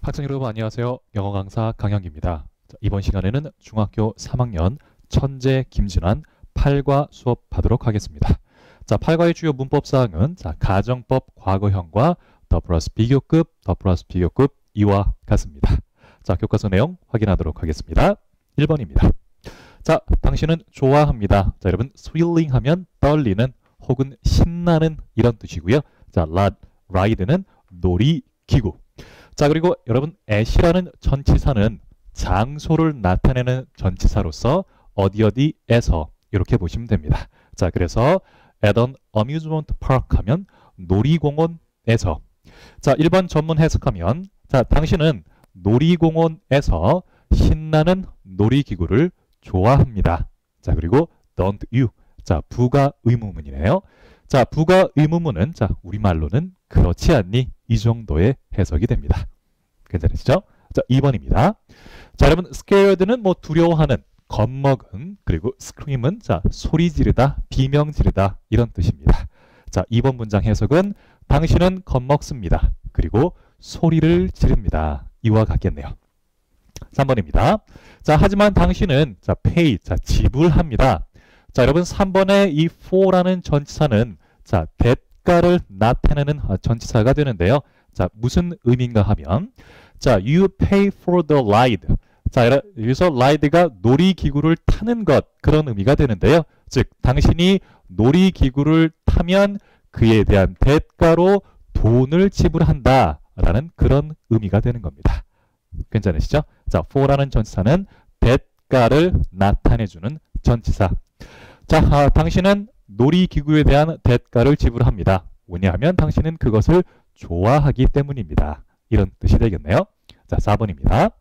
학생 여러분 안녕하세요. 영어 강사 강영기입니다. 자, 이번 시간에는 중학교 3학년 천재 김진환 8과 수업 받도록 하겠습니다. 자, 8과의 주요 문법 사항은 가정법 과거형과 더 플러스 비교급, 더 플러스 비교급 이와 같습니다. 자, 교과서 내용 확인하도록 하겠습니다. 1번입니다. 자, 당신은 좋아합니다. 자, 여러분 thrilling 하면 떨리는 혹은 신나는 이런 뜻이고요. 자, ride는 놀이기구. 자, 그리고 여러분 at이라는 전치사는 장소를 나타내는 전치사로서 어디에서 이렇게 보시면 됩니다. 자, 그래서 at an amusement park 하면 놀이공원에서. 자, 1번 전문 해석하면 자, 당신은 놀이공원에서 신나는 놀이기구를 좋아합니다. 자, 그리고 don't you. 자, 부가 의문문이네요. 자, 부가 의문문은 자, 우리말로는 그렇지 않니? 이 정도의 해석이 됩니다. 괜찮으시죠? 자, 2번입니다. 자, 여러분 scared는 뭐 두려워하는, 겁먹은, 그리고 scream은 자, 소리 지르다, 비명 지르다 이런 뜻입니다. 자, 2번 문장 해석은 당신은 겁먹습니다. 그리고 소리를 지릅니다. 이와 같겠네요. 3번입니다. 자, 하지만 당신은 자, pay, 자, 지불합니다. 자, 여러분 3번의 이 for라는 전치사는 자, 대가를 나타내는 전치사가 되는데요. 자, 무슨 의미인가 하면 자, you pay for the ride. 자, 여기서 ride가 놀이기구를 타는 것 그런 의미가 되는데요. 즉, 당신이 놀이기구를 타면 그에 대한 대가로 돈을 지불한다 라는 그런 의미가 되는 겁니다. 괜찮으시죠? 자, for라는 전치사는 대가를 나타내주는 전치사. 자, 당신은 놀이기구에 대한 대가를 지불합니다. 왜냐하면 당신은 그것을 좋아하기 때문입니다. 이런 뜻이 되겠네요. 자, 4번입니다.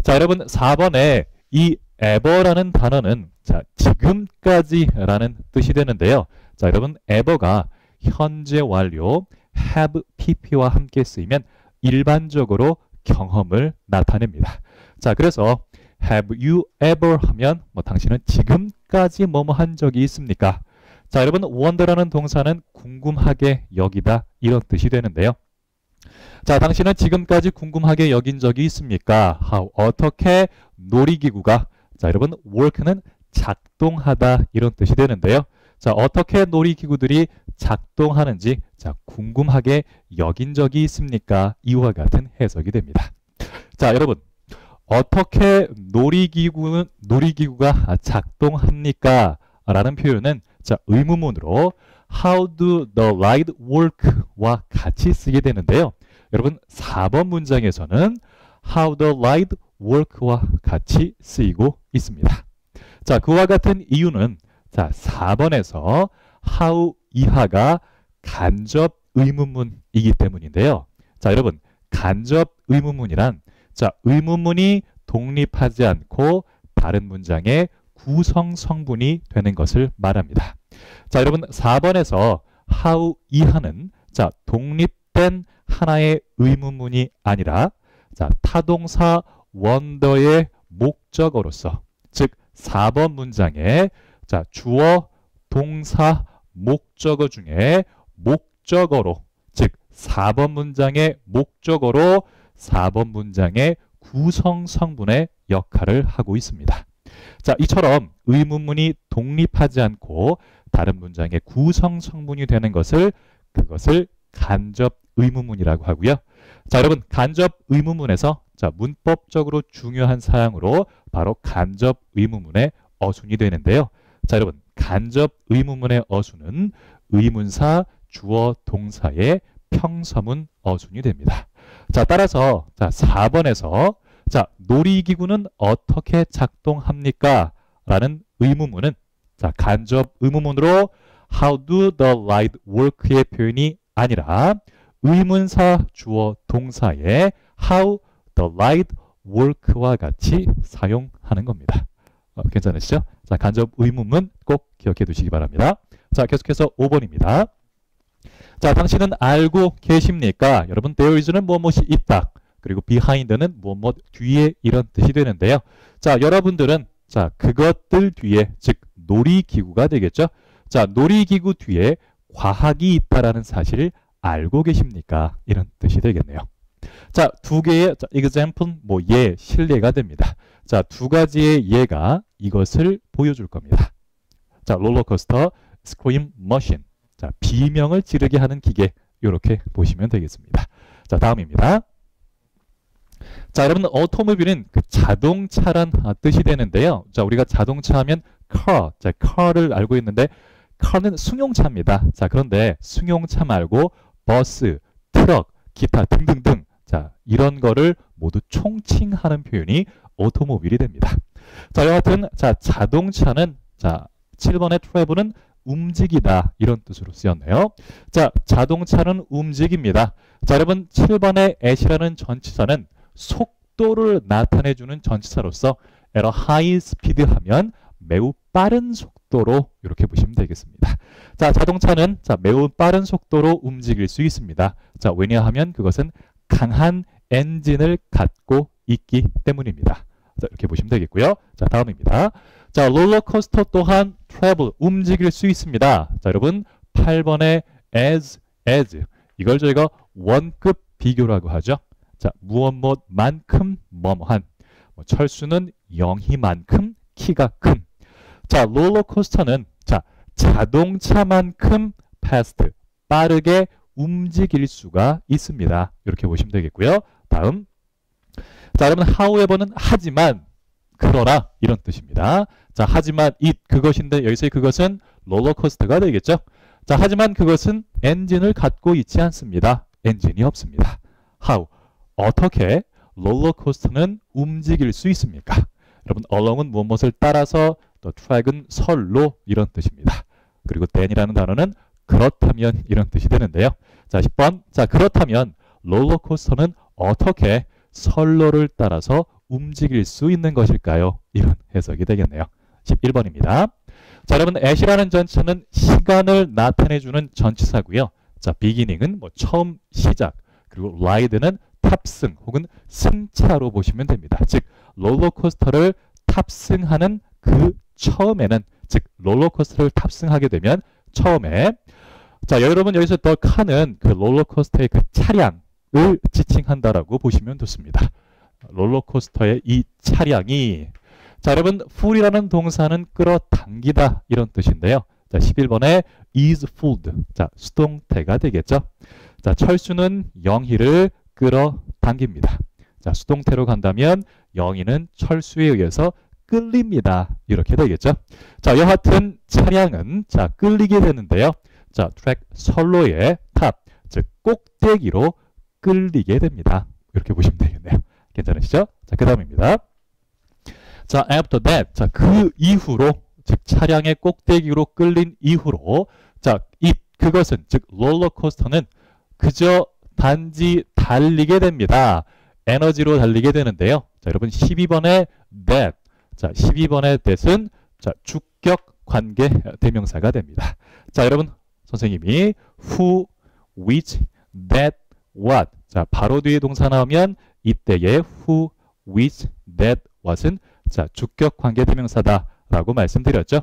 자, 여러분 4번에 이 ever라는 단어는 자, 지금까지라는 뜻이 되는데요. 자, 여러분 ever가 현재 완료 have pp와 함께 쓰이면 일반적으로 경험을 나타냅니다. 자, 그래서 have you ever 하면 뭐 당신은 지금까지 뭐뭐 한 적이 있습니까? 자, 여러분 wonder라는 동사는 궁금하게 여기다 이런 뜻이 되는데요. 자, 당신은 지금까지 궁금하게 여긴 적이 있습니까? How, 어떻게 놀이기구가 자, 여러분 work는 작동하다 이런 뜻이 되는데요. 자, 어떻게 놀이기구들이 작동하는지 자, 궁금하게 여긴 적이 있습니까? 이와 같은 해석이 됩니다. 자, 여러분 어떻게 놀이기구가 작동합니까? 라는 표현은 자, 의문문으로 How do the ride work?와 같이 쓰게 되는데요. 여러분 4번 문장에서는 How the ride work와 같이 쓰이고 있습니다. 자, 그와 같은 이유는 자, 4번에서 How 이하가 간접 의문문이기 때문인데요. 자, 여러분 간접 의문문이란 자, 의문문이 독립하지 않고 다른 문장의 구성 성분이 되는 것을 말합니다. 자, 여러분 4번에서 how 이하는 자, 독립된 하나의 의문문이 아니라 자, 타동사 wonder의 목적어로서 즉 4번 문장에 자, 주어, 동사, 목적어 중에 목적어로 즉 4번 문장의 목적어로 4번 문장의 구성 성분의 역할을 하고 있습니다. 자, 이처럼 의문문이 독립하지 않고 다른 문장의 구성 성분이 되는 그것을 간접 의문문이라고 하고요. 자, 여러분 간접 의문문에서 자, 문법적으로 중요한 사항으로 바로 간접 의문문의 어순이 되는데요. 자, 여러분 간접 의문문의 어순은 의문사, 주어, 동사의 평서문 어순이 됩니다. 자, 따라서 자, 4번에서 자, 놀이기구는 어떻게 작동합니까? 라는 의문문은 자, 간접 의문문으로 How do the ride work의 표현이 아니라 의문사, 주어, 동사의 How the ride work와 같이 사용하는 겁니다. 괜찮으시죠? 자, 간접 의문문 꼭 기억해 두시기 바랍니다. 자, 계속해서 5번입니다. 자, 당신은 알고 계십니까? 여러분, there is는 무엇이 있다. 그리고 behind는 무엇 뒤에 이런 뜻이 되는데요. 자, 여러분들은 자, 그것들 뒤에 즉 놀이기구가 되겠죠. 자, 놀이기구 뒤에 과학이 있다라는 사실을 알고 계십니까? 이런 뜻이 되겠네요. 자, 두 개의 자, example, 뭐 예, 실례가 됩니다. 자, 두 가지의 예가 이것을 보여줄 겁니다. 자, 롤러코스터, 스크림 머신. 자, 비명을 지르게 하는 기계. 이렇게 보시면 되겠습니다. 자, 다음입니다. 자, 여러분, 오토모빌은 그 자동차란 뜻이 되는데요. 자, 우리가 자동차 하면 car, 자, car를 알고 있는데 car는 승용차입니다. 자, 그런데 승용차 말고 버스, 트럭, 기타 등등등. 자, 이런 거를 모두 총칭하는 표현이 오토모빌이 됩니다. 자, 여하튼 자, 자동차는 자, 7번의 travel은 움직이다 이런 뜻으로 쓰였네요. 자, 자동차는 움직입니다. 자, 여러분 7번의 at이라는 전치사는 속도를 나타내주는 전치사로서 at a high speed 하면 매우 빠른 속도로 이렇게 보시면 되겠습니다. 자, 자동차는 자, 매우 빠른 속도로 움직일 수 있습니다. 자, 왜냐하면 그것은 강한 엔진을 갖고 있기 때문입니다. 자, 이렇게 보시면 되겠고요. 자, 다음입니다. 자, 롤러코스터 또한 travel, 움직일 수 있습니다. 자, 여러분 8번의 as 이걸 저희가 원급 비교라고 하죠. 자, 무엇만큼 뭐뭐한. 철수는 영희만큼 키가 큰. 자, 롤러코스터는 자, 자동차만큼 fast, 빠르게 움직일 수가 있습니다. 이렇게 보시면 되겠고요. 다음. 자, 여러분 however는 하지만, 그러나 이런 뜻입니다. 자, 하지만 it 그것인데 여기서의 그것은 롤러코스터가 되겠죠. 자, 하지만 그것은 엔진을 갖고 있지 않습니다. 엔진이 없습니다. how 어떻게 롤러코스터는 움직일 수 있습니까? 여러분 along은 무엇을 따라서, 또 track은 설로 이런 뜻입니다. 그리고 then이라는 단어는 그렇다면 이런 뜻이 되는데요. 자, 10번. 자, 그렇다면 롤러코스터는 어떻게 선로를 따라서 움직일 수 있는 것일까요? 이런 해석이 되겠네요. 11번입니다. 자, 여러분 at이라는 전치사는 시간을 나타내주는 전치사고요. 자, beginning은 뭐 처음, 시작, 그리고 ride는 탑승 혹은 승차로 보시면 됩니다. 즉 롤러코스터를 탑승하는 그 처음에는, 즉 롤러코스터를 탑승하게 되면 처음에, 자, 여러분 여기서 더 칸은 그 롤러코스터의 그 차량을 지칭한다라고 보시면 좋습니다. 롤러코스터의 이 차량이, 자, 여러분 pull이라는 동사는 끌어당기다 이런 뜻인데요. 자, 11번에 is pulled. 자, 수동태가 되겠죠. 자, 철수는 영희를 끌어당깁니다. 자, 수동태로 간다면 영희는 철수에 의해서 끌립니다. 이렇게 되겠죠. 자, 여하튼 차량은 자, 끌리게 되는데요. 자, 트랙 선로의 탑, 즉 꼭대기로 끌리게 됩니다. 이렇게 보시면 되겠네요. 괜찮으시죠? 자, 그 다음입니다. 자, after that. 자, 그 이후로, 즉 차량의 꼭대기로 끌린 이후로, 자, 그것은, 즉 롤러코스터는 그저 단지 달리게 됩니다. 에너지로 달리게 되는데요. 자, 여러분 12번의 that. 자, 12번의 that은 자, 주격 관계 대명사가 됩니다. 자, 여러분 선생님이 who, which, that, what. 자, 바로 뒤에 동사 나오면 이때의 who, which, that, what은 자, 주격 관계 대명사다라고 말씀드렸죠.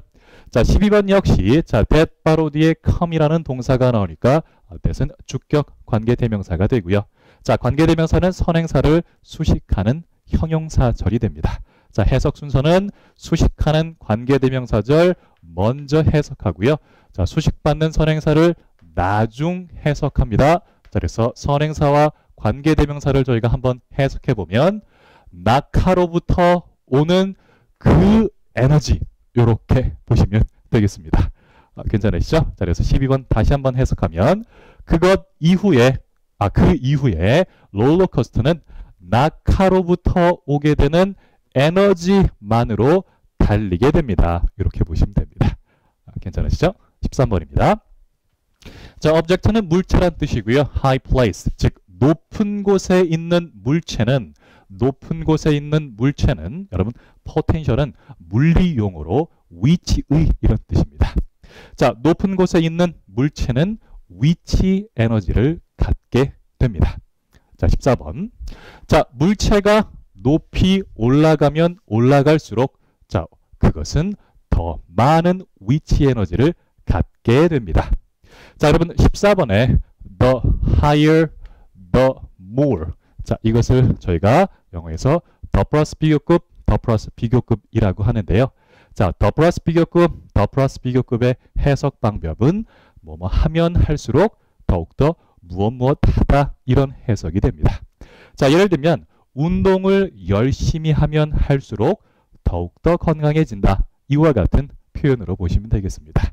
자, 12번 역시 자, that 바로 뒤에 come이라는 동사가 나오니까 that은 주격 관계 대명사가 되고요. 자, 관계 대명사는 선행사를 수식하는 형용사절이 됩니다. 자, 해석 순서는 수식하는 관계 대명사절 먼저 해석하고요. 자, 수식받는 선행사를 나중 해석합니다. 자, 그래서 선행사와 관계 대명사를 저희가 한번 해석해 보면 낙하로부터 오는 그 에너지, 이렇게 보시면 되겠습니다. 괜찮으시죠? 자, 그래서 12번 다시 한번 해석하면 그것 이후에, 그 이후에 롤러코스터는 낙하로부터 오게 되는 에너지만으로 달리게 됩니다. 이렇게 보시면 됩니다. 괜찮으시죠? 13번입니다. 자, object는 물체란 뜻이고요. high place, 즉 높은 곳에 있는 물체는, 여러분 potential은 물리 용어로 위치의 이런 뜻입니다. 자, 높은 곳에 있는 물체는 위치 에너지를 갖게 됩니다. 자, 14번. 자, 물체가 높이 올라가면 올라갈수록 자, 그것은 더 많은 위치 에너지를 갖게 됩니다. 자, 여러분 14번에 the higher the more. 자, 이것을 저희가 영어에서 더 플러스 비교급, 더 플러스 비교급이라고 하는데요. 자, 더 플러스 비교급, 더 플러스 비교급의 해석 방법은 뭐뭐 하면 할수록 더욱더 무엇 하다 이런 해석이 됩니다. 자, 예를 들면 운동을 열심히 하면 할수록 더욱더 건강해진다. 이와 같은 표현으로 보시면 되겠습니다.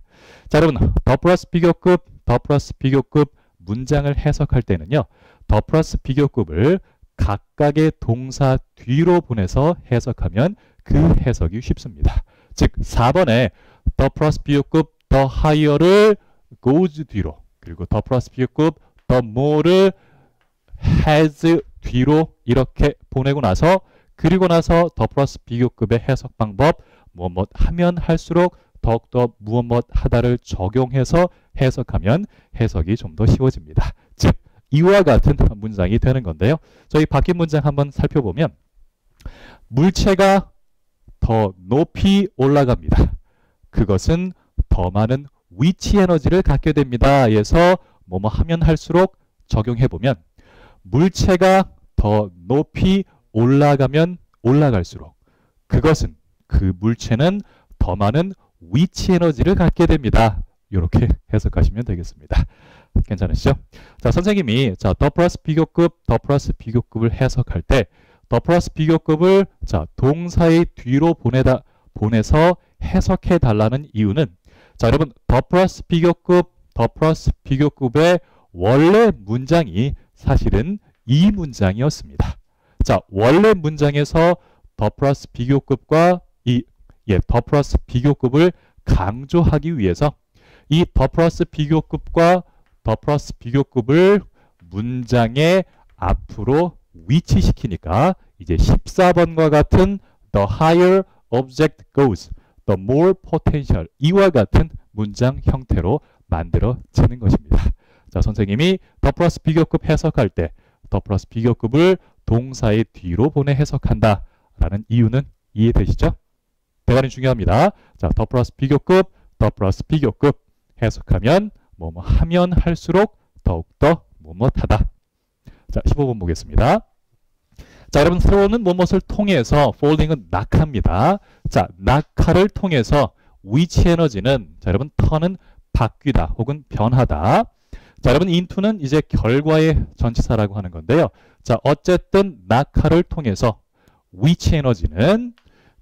자, 여러분 더 플러스 비교급, 더 플러스 비교급 문장을 해석할 때는요. 더 플러스 비교급을 각각의 동사 뒤로 보내서 해석하면 그 해석이 쉽습니다. 즉 4번에 더 플러스 비교급 더 higher를 goes 뒤로, 그리고 더 플러스 비교급 더 more를 has 뒤로 이렇게 보내고 나서, 그리고 나서 더 플러스 비교급의 해석 방법 무엇 하면 할수록 더욱더 무엇 하다를 적용해서 해석하면 해석이 좀 더 쉬워집니다. 즉 이와 같은 문장이 되는 건데요. 저희 바뀐 문장 한번 살펴보면 물체가 더 높이 올라갑니다. 그것은 더 많은 위치 에너지를 갖게 됩니다. 에서 뭐뭐 하면 할수록 적용해보면 물체가 더 높이 올라가면 올라갈수록 그것은, 그 물체는 더 많은 위치 에너지를 갖게 됩니다. 이렇게 해석하시면 되겠습니다. 괜찮으시죠? 자, 선생님이 더 플러스 비교급, 더 플러스 비교급을 해석할 때 더 플러스 비교급을 동사의 뒤로 보내서 해석해 달라는 이유는, 자, 여러분 더 플러스 비교급, 더 플러스 비교급의 원래 문장이 사실은 이 문장이었습니다. 자, 원래 문장에서 더 플러스 비교급과 더 플러스 비교급을 강조하기 위해서 이 더 플러스 비교급과 더 플러스 비교급을 문장의 앞으로 위치시키니까 이제 14번과 같은 the higher object goes, the more potential 이와 같은 문장 형태로 만들어지는 것입니다. 자, 선생님이 더 플러스 비교급 해석할 때 더 플러스 비교급을 동사의 뒤로 보내 해석한다 라는 이유는 이해되시죠? 대단히 중요합니다. 자, 더 플러스 비교급, 더 플러스 비교급 해석하면 뭐뭐 하면 할수록 더욱더 뭐뭐하다. 자, 15번 보겠습니다. 자, 여러분 thrown은 뭐뭇을 통해서, folding은 낙하입니다. 자, 낙하를 통해서 위치 에너지는, 자, 여러분 turn은 바뀌다 혹은 변하다. 자, 여러분 into는 이제 결과의 전치사라고 하는 건데요. 자, 어쨌든 낙하를 통해서 위치 에너지는,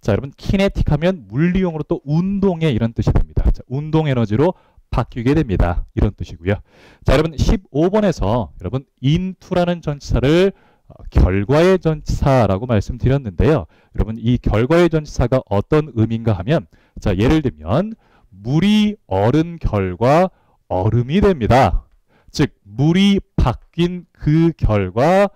자, 여러분 kinetic 하면 물리용어로 또 운동의 이런 뜻이 됩니다. 자, 운동 에너지로 바뀌게 됩니다. 이런 뜻이고요. 자, 여러분 15번에서 여러분 into라는 전치사를 결과의 전치사라고 말씀드렸는데요. 여러분 이 결과의 전치사가 어떤 의미인가 하면, 자, 예를 들면 물이 얼은 결과 얼음이 됩니다. 즉 물이 바뀐 그 결과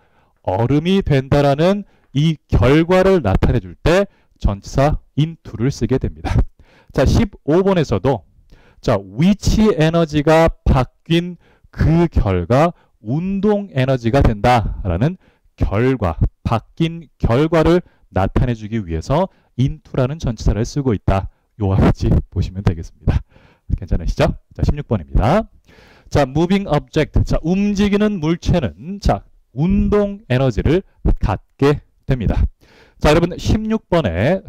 얼음이 된다라는 이 결과를 나타내 줄 때 전치사 into를 쓰게 됩니다. 자, 15번에서도 자, 위치 에너지가 바뀐 그 결과 운동 에너지가 된다라는 결과, 바뀐 결과를 나타내 주기 위해서 into라는 전치사를 쓰고 있다. 요와 같이 보시면 되겠습니다. 괜찮으시죠? 자, 16번입니다. 자, moving object. 자, 움직이는 물체는 자, 운동 에너지를 갖게 됩니다. 자, 여러분 16번에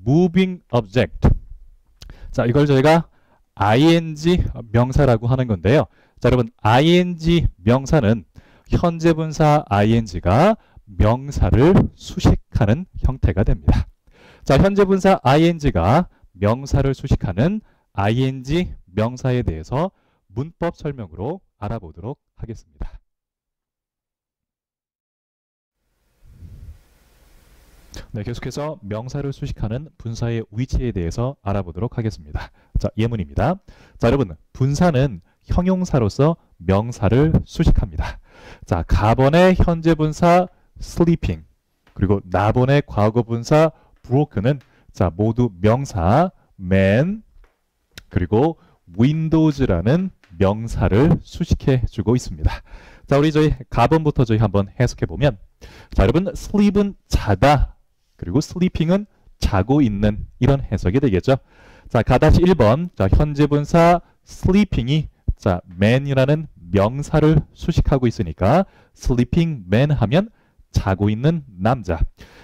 moving object. 자, 이걸 저희가 ing 명사라고 하는 건데요. 자, 여러분 ing 명사는 현재 분사 ing가 명사를 수식하는 형태가 됩니다. 자, 현재 분사 ing가 명사를 수식하는 ing 명사에 대해서 문법 설명으로 알아보도록 하겠습니다. 네, 계속해서 명사를 수식하는 분사의 위치에 대해서 알아보도록 하겠습니다. 자, 예문입니다. 자, 여러분 분사는 형용사로서 명사를 수식합니다. 자, 가번의 현재 분사 sleeping, 그리고 나번의 과거 분사 broken은 자, 모두 명사 man, 그리고 windows라는 명사를 수식해 주고 있습니다. 자, 우리 저희 가번부터 저희 한번 해석해 보면, 자, 여러분 sleep은 자다, 그리고 sleeping은 자고 있는 이런 해석이 되겠죠. 자, 가다시 1번. 자, 현재 분사 sleeping이 자, man이라는 명사를 수식하고 있으니까 sleeping man 하면 자고 있는 남자.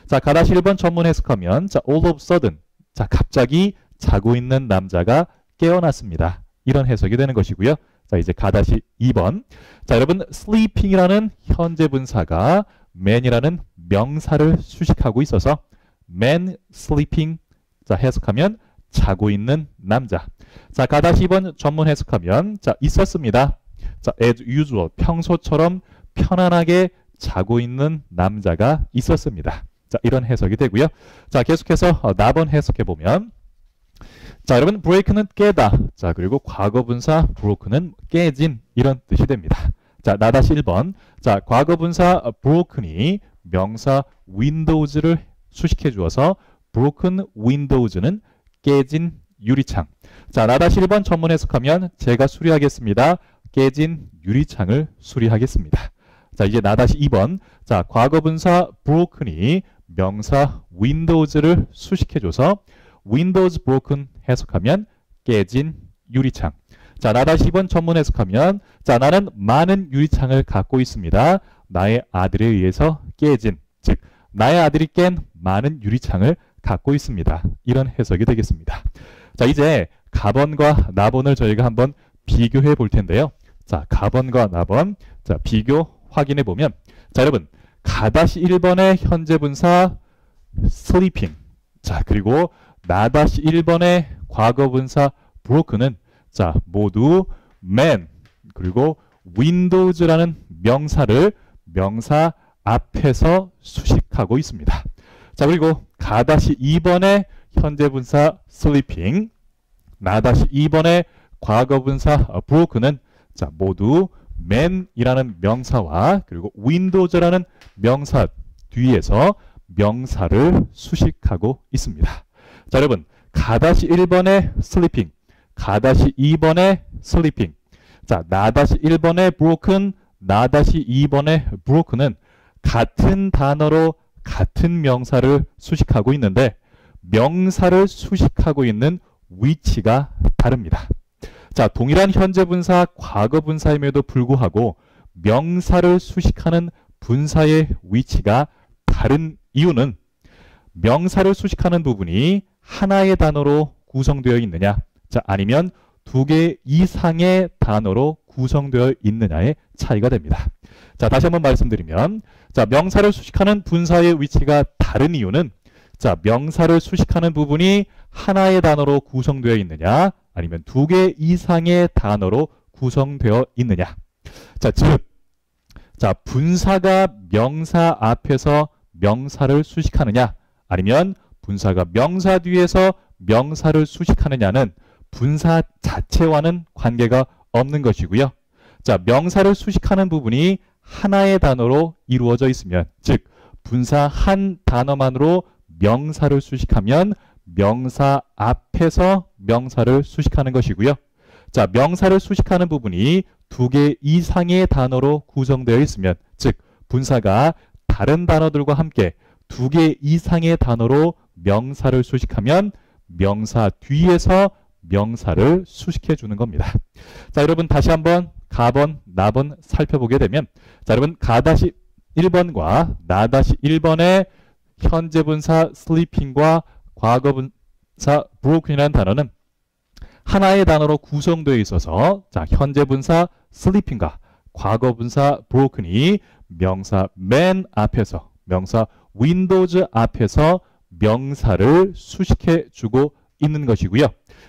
자, 가다시 1번 전문 해석하면 자, all of a sudden. 자, 갑자기 자고 있는 남자가 깨어났습니다. 이런 해석이 되는 것이고요. 자, 이제 가다시 2번. 자, 여러분 sleeping이라는 현재 분사가 man이라는 명사를 수식하고 있어서 man sleeping 자, 해석하면 자고 있는 남자. 자, 가다시 2번 전문 해석하면 자, 있었습니다. 자, as usual 평소처럼 편안하게 자고 있는 남자가 있었습니다. 자, 이런 해석이 되고요. 자, 계속해서 나번 해석해 보면 자, 여러분 break는 깨다. 자, 그리고 과거분사 broken은 깨진 이런 뜻이 됩니다. 자, 나다시 1번. 자, 과거분사 broken이 명사 windows를 수식해 주어서 broken windows는 깨진 유리창. 자, 나다시 1번 전문 해석하면 제가 수리하겠습니다. 깨진 유리창을 수리하겠습니다. 자, 이제 나다시 2번. 자, 과거분사 broken이 명사 windows를 수식해줘서 windows broken 해석하면 깨진 유리창. 자, 나다시 2번 전문 해석하면 자, 나는 많은 유리창을 갖고 있습니다. 나의 아들에 의해서 깨진, 즉 나의 아들이 깬 많은 유리창을 갖고 있습니다. 이런 해석이 되겠습니다. 자, 이제 가번과 나번을 저희가 한번 비교해 볼 텐데요. 자, 가번과 나번. 자, 비교 확인해 보면 자, 여러분 가다시 1번의 현재 분사 sleeping. 자, 그리고 나다시 1번의 과거 분사 broken은 자, 모두 man 그리고 windows라는 명사를 명사 앞에서 수식하고 있습니다. 자, 그리고 가다시 2번의 현재 분사 sleeping, 나다시 2번의 과거 분사 broken은 자, 모두 man이라는 명사와 그리고 windows라는 명사 뒤에서 명사를 수식하고 있습니다. 자, 여러분 가다시 1번의 sleeping, 가다시 2번의 sleeping, 자, 나다시 1번의 broken, 나다시 2번의 broken은 같은 단어로 같은 명사를 수식하고 있는데 명사를 수식하고 있는 위치가 다릅니다. 자, 동일한 현재 분사, 과거 분사임에도 불구하고 명사를 수식하는 분사의 위치가 다른 이유는 명사를 수식하는 부분이 하나의 단어로 구성되어 있느냐, 자, 아니면 두 개 이상의 단어로 구성되어 있느냐의 차이가 됩니다. 자, 다시 한번 말씀드리면 자, 명사를 수식하는 분사의 위치가 다른 이유는 자, 명사를 수식하는 부분이 하나의 단어로 구성되어 있느냐, 아니면 두 개 이상의 단어로 구성되어 있느냐. 자, 즉, 자, 분사가 명사 앞에서 명사를 수식하느냐, 아니면 분사가 명사 뒤에서 명사를 수식하느냐는 분사 자체와는 관계가 없는 것이고요. 자, 명사를 수식하는 부분이 하나의 단어로 이루어져 있으면, 즉 분사 한 단어만으로 명사를 수식하면 명사 앞에서 명사를 수식하는 것이고요. 자, 명사를 수식하는 부분이 두 개 이상의 단어로 구성되어 있으면, 즉 분사가 다른 단어들과 함께 두 개 이상의 단어로 명사를 수식하면 명사 뒤에서 명사를 수식해 주는 겁니다. 자, 여러분 다시 한번 가번, 나번 살펴보게 되면 자, 여러분 가다시 1번과 나다시 1번의 현재 분사 sleeping과 과거 분사 broken이라는 단어는 하나의 단어로 구성되어 있어서 자, 현재 분사 sleeping과 과거 분사 broken이 명사 man 앞에서 명사 windows 앞에서 명사를 수식해 주고 있는 것이고요.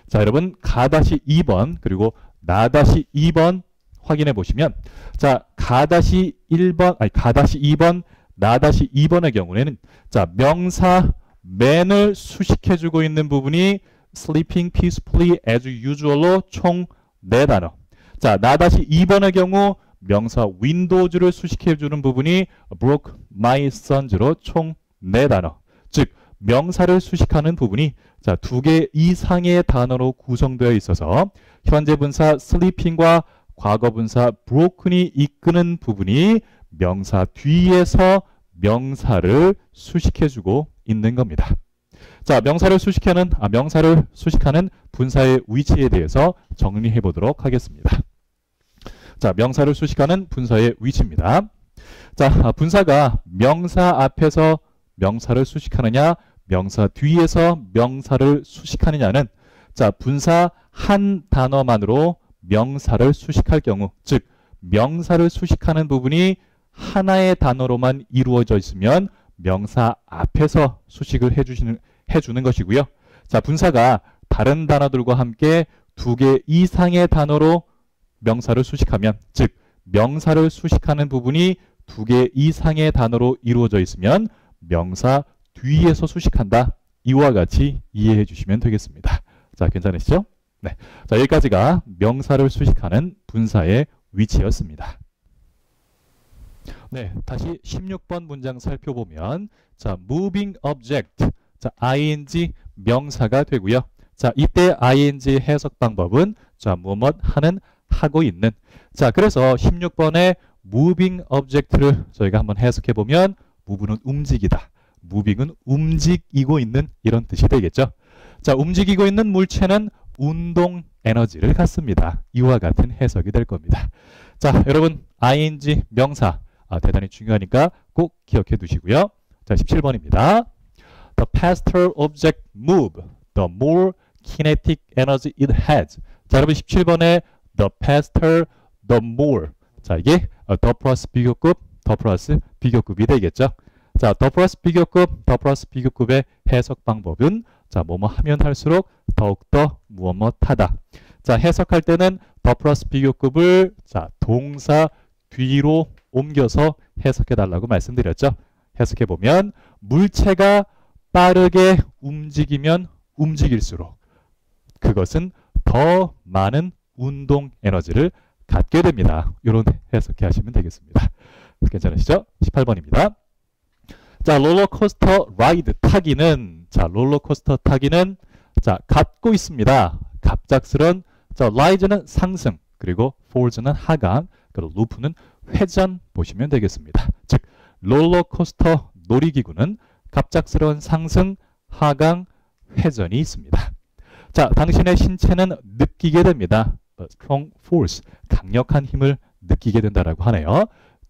자, 여러분 가다시 2번 그리고 나다시 2번 확인해 보시면 자, 가다시 2번, 나다시 2번의 경우에는 자, 명사 man을 수식해 주고 있는 부분이 sleeping peacefully as usual로 총 4단어. 자, 나다시 2번의 경우 명사 windows를 수식해 주는 부분이 broke my sons로 총 4단어. 즉 명사를 수식하는 부분이 자, 두 개 이상의 단어로 구성되어 있어서 현재 분사 sleeping과 과거 분사 broken이 이끄는 부분이 명사 뒤에서 명사를 수식해주고 있는 겁니다. 자, 명사를 수식하는 분사의 위치에 대해서 정리해 보도록 하겠습니다. 자, 명사를 수식하는 분사의 위치입니다. 자, 분사가 명사 앞에서 명사를 수식하느냐, 명사 뒤에서 명사를 수식하느냐는 자, 분사 한 단어만으로 명사를 수식할 경우, 즉 명사를 수식하는 부분이 하나의 단어로만 이루어져 있으면 명사 앞에서 수식을 해주는 것이고요. 자, 분사가 다른 단어들과 함께 두 개 이상의 단어로 명사를 수식하면, 즉 명사를 수식하는 부분이 두 개 이상의 단어로 이루어져 있으면 명사 뒤에서 수식한다. 이와 같이 이해해 주시면 되겠습니다. 자, 괜찮으시죠? 네. 자, 여기까지가 명사를 수식하는 분사의 위치였습니다. 네, 다시 16번 문장 살펴보면 자, moving object. 자, ing 명사가 되고요. 자, 이때 ing 해석 방법은 자, 무엇 하는 하고 있는. 자, 그래서 16번에 moving object를 저희가 한번 해석해 보면 move는 움직이다. moving은 움직이고 있는 이런 뜻이 되겠죠. 자, 움직이고 있는 물체는 운동 에너지를 갖습니다. 이와 같은 해석이 될 겁니다. 자, 여러분 ing 명사 대단히 중요하니까 꼭 기억해 두시고요. 자, 17번입니다. The faster object move, the more kinetic energy it has. 자, 여러분 17번에 the faster, the more. 자, 이게 더 플러스 비교급, 더 플러스 비교급이 되겠죠. 자, 더 플러스 비교급, 더 플러스 비교급의 해석 방법은 자, 뭐뭐 하면 할수록 더욱더 무엇하다. 자, 해석할 때는 더 플러스 비교급을 자, 동사 뒤로 옮겨서 해석해 달라고 말씀드렸죠. 해석해 보면 물체가 빠르게 움직이면 움직일수록 그것은 더 많은 운동 에너지를 갖게 됩니다. 이런 해석해 하시면 되겠습니다. 괜찮으시죠? 18번입니다. 자, 롤러코스터 라이드 타기는 자, 롤러코스터 타기는 자, 갖고 있습니다. 갑작스런 자, 라이즈는 상승, 그리고 폴즈는 하강, 그리고 루프는 회전 보시면 되겠습니다. 즉, 롤러코스터 놀이기구는 갑작스러운 상승, 하강, 회전이 있습니다. 자, 당신의 신체는 느끼게 됩니다. A strong force, 강력한 힘을 느끼게 된다라고 하네요.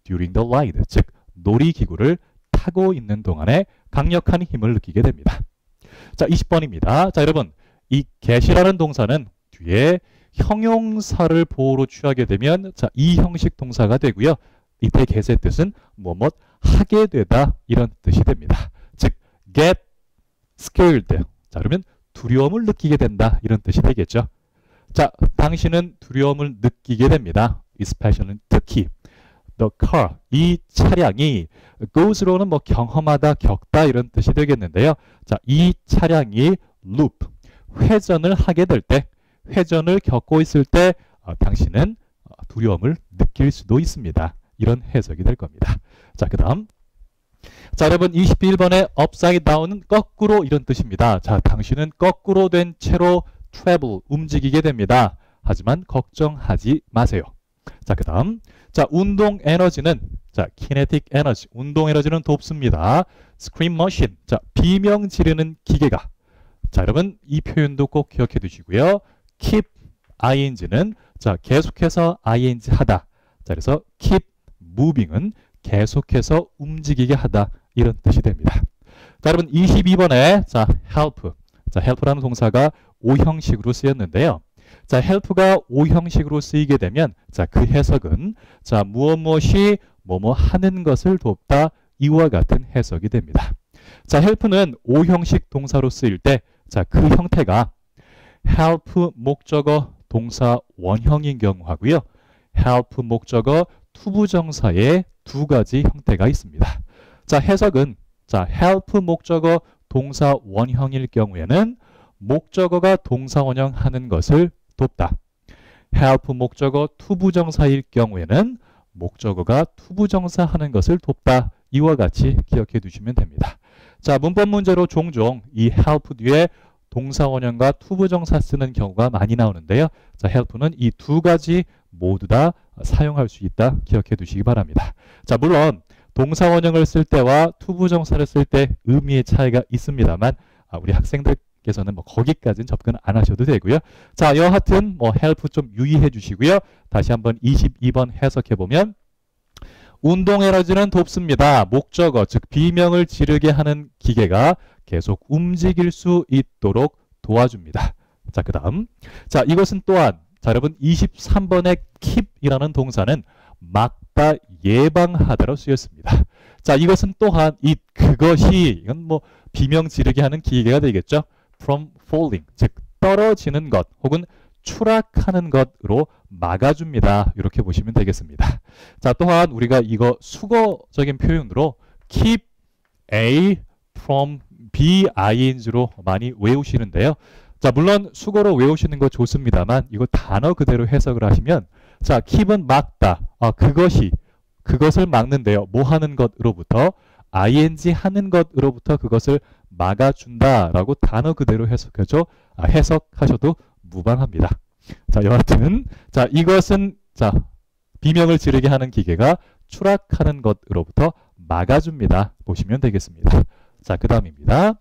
During the ride, 즉 놀이기구를 타고 있는 동안에 강력한 힘을 느끼게 됩니다. 자, 20번입니다. 자, 여러분 이 get이라는 동사는 뒤에 형용사를 보호로 취하게 되면 자, 이 형식 동사가 되고요. 이때 get의 뜻은 뭐뭇 하게 되다 이런 뜻이 됩니다. 즉 get scared. 자, 그러면 두려움을 느끼게 된다 이런 뜻이 되겠죠. 자, 당신은 두려움을 느끼게 됩니다. especially 특히 the car, 이 차량이 goes로는 뭐 경험하다, 겪다 이런 뜻이 되겠는데요. 자, 이 차량이 loop, 회전을 하게 될 때, 회전을 겪고 있을 때 당신은 두려움을 느낄 수도 있습니다. 이런 해석이 될 겁니다. 자, 그 다음 자, 여러분 21번의 upside down은 거꾸로 이런 뜻입니다. 자, 당신은 거꾸로 된 채로 travel, 움직이게 됩니다. 하지만 걱정하지 마세요. 자, 그 다음 자, 운동 에너지는 자, kinetic energy, 운동 에너지는 돕습니다. scream machine, 자, 비명 지르는 기계가. 자, 여러분 이 표현도 꼭 기억해 두시고요. keep ing는 자, 계속해서 ing 하다. 자, 그래서 keep moving은 계속해서 움직이게 하다 이런 뜻이 됩니다. 자, 여러분 22번에 자, help. 자, help라는 동사가 오형식으로 쓰였는데요. 자, help가 오형식으로 쓰이게 되면 자, 그 해석은 자, 무엇이 뭐뭐 하는 것을 돕다 이와 같은 해석이 됩니다. 자, help는 오형식 동사로 쓰일 때 자, 그 형태가 help 목적어 동사 원형인 경우 하고요. help 목적어 투부정사의 두 가지 형태가 있습니다. 자, 해석은 자, help 목적어 동사 원형일 경우에는 목적어가 동사 원형하는 것을 돕다. help 목적어 투부정사일 경우에는 목적어가 투부정사 하는 것을 돕다. 이와 같이 기억해 두시면 됩니다. 자, 문법 문제로 종종 이 help 뒤에 동사 원형과 투부정사 쓰는 경우가 많이 나오는데요. 자, help는 이 두 가지 모두 다 사용할 수 있다. 기억해 두시기 바랍니다. 자, 물론 동사 원형을 쓸 때와 투부정사를 쓸 때 의미의 차이가 있습니다만 우리 학생들 여러분께서는 뭐 거기까지는 접근 안 하셔도 되고요. 자, 여하튼 뭐 help 좀 유의해 주시고요. 다시 한번 22번 해석해 보면 운동 에너지는 돕습니다. 목적어, 즉 비명을 지르게 하는 기계가 계속 움직일 수 있도록 도와줍니다. 자, 그 다음. 자, 이것은 또한, 자, 여러분 23번의 keep이라는 동사는 막다, 예방하다로 쓰였습니다. 자, 이것은 또한 그것이, 이건 뭐 비명 지르게 하는 기계가 되겠죠. from falling, 즉 떨어지는 것 혹은 추락하는 것으로 막아줍니다. 이렇게 보시면 되겠습니다. 자, 또한 우리가 이거 수거적인 표현으로 keep A from BING로 많이 외우시는데요. 자, 물론 수거로 외우시는 거 좋습니다만 이거 단어 그대로 해석을 하시면 자, keep은 막다. 그것을 막는데요. 뭐 하는 것으로부터 ing 하는 것으로부터 그것을 막아준다라고 단어 그대로 해석하셔도 무방합니다. 자, 여하튼 자, 이것은 자, 비명을 지르게 하는 기계가 추락하는 것으로부터 막아줍니다. 보시면 되겠습니다. 자, 그 다음입니다.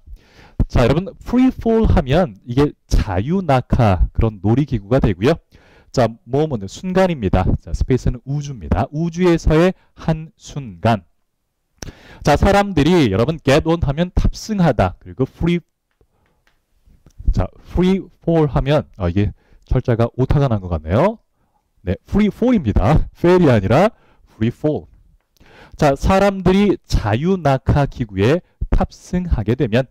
자, 여러분 free fall 하면 이게 자유낙하 그런 놀이기구가 되고요. 자, 뭐는 순간입니다. 자, 스페이스는 우주입니다. 우주에서의 한 순간. 자, 사람들이 여러분 get on 하면 탑승하다. 그리고 free fall 하면 이게 철자가 오타가 난 것 같네요. 네, free fall입니다. fail이 아니라 free fall. 자, 사람들이 자유낙하 기구에 탑승하게 되면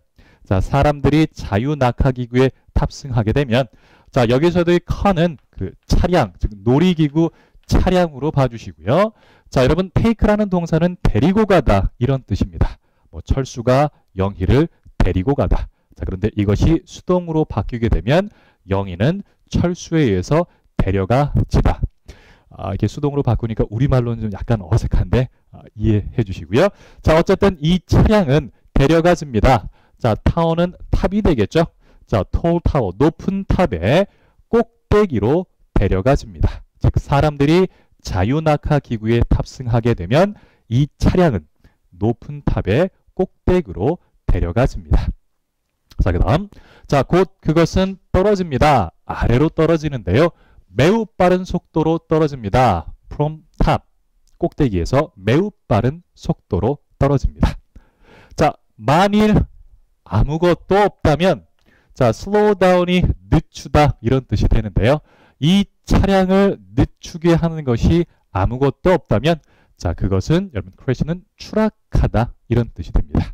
자, 여기서도 car는 그 차량, 즉 놀이기구 차량으로 봐주시고요. 자, 여러분 take라는 동사는 데리고 가다 이런 뜻입니다. 뭐 철수가 영희를 데리고 가다. 자, 그런데 이것이 수동으로 바뀌게 되면 영희는 철수에 의해서 데려가지다. 이게 수동으로 바꾸니까 우리말로는 좀 약간 어색한데 이해해 주시고요. 자, 어쨌든 이 차량은 데려가집니다. 자, 타워는 탑이 되겠죠. 자, tall tower, 높은 탑의 꼭대기로 데려가집니다. 즉, 사람들이 자유낙하 기구에 탑승하게 되면 이 차량은 높은 탑의 꼭대기로 데려가집니다. 자, 그 다음. 자, 곧 그것은 떨어집니다. 아래로 떨어지는데요. 매우 빠른 속도로 떨어집니다. from top, 꼭대기에서 매우 빠른 속도로 떨어집니다. 자, 만일 아무것도 없다면 자, slow down이 늦추다 이런 뜻이 되는데요. 이 차량을 늦추게 하는 것이 아무것도 없다면 자, 그것은 여러분 crash는 추락하다 이런 뜻이 됩니다.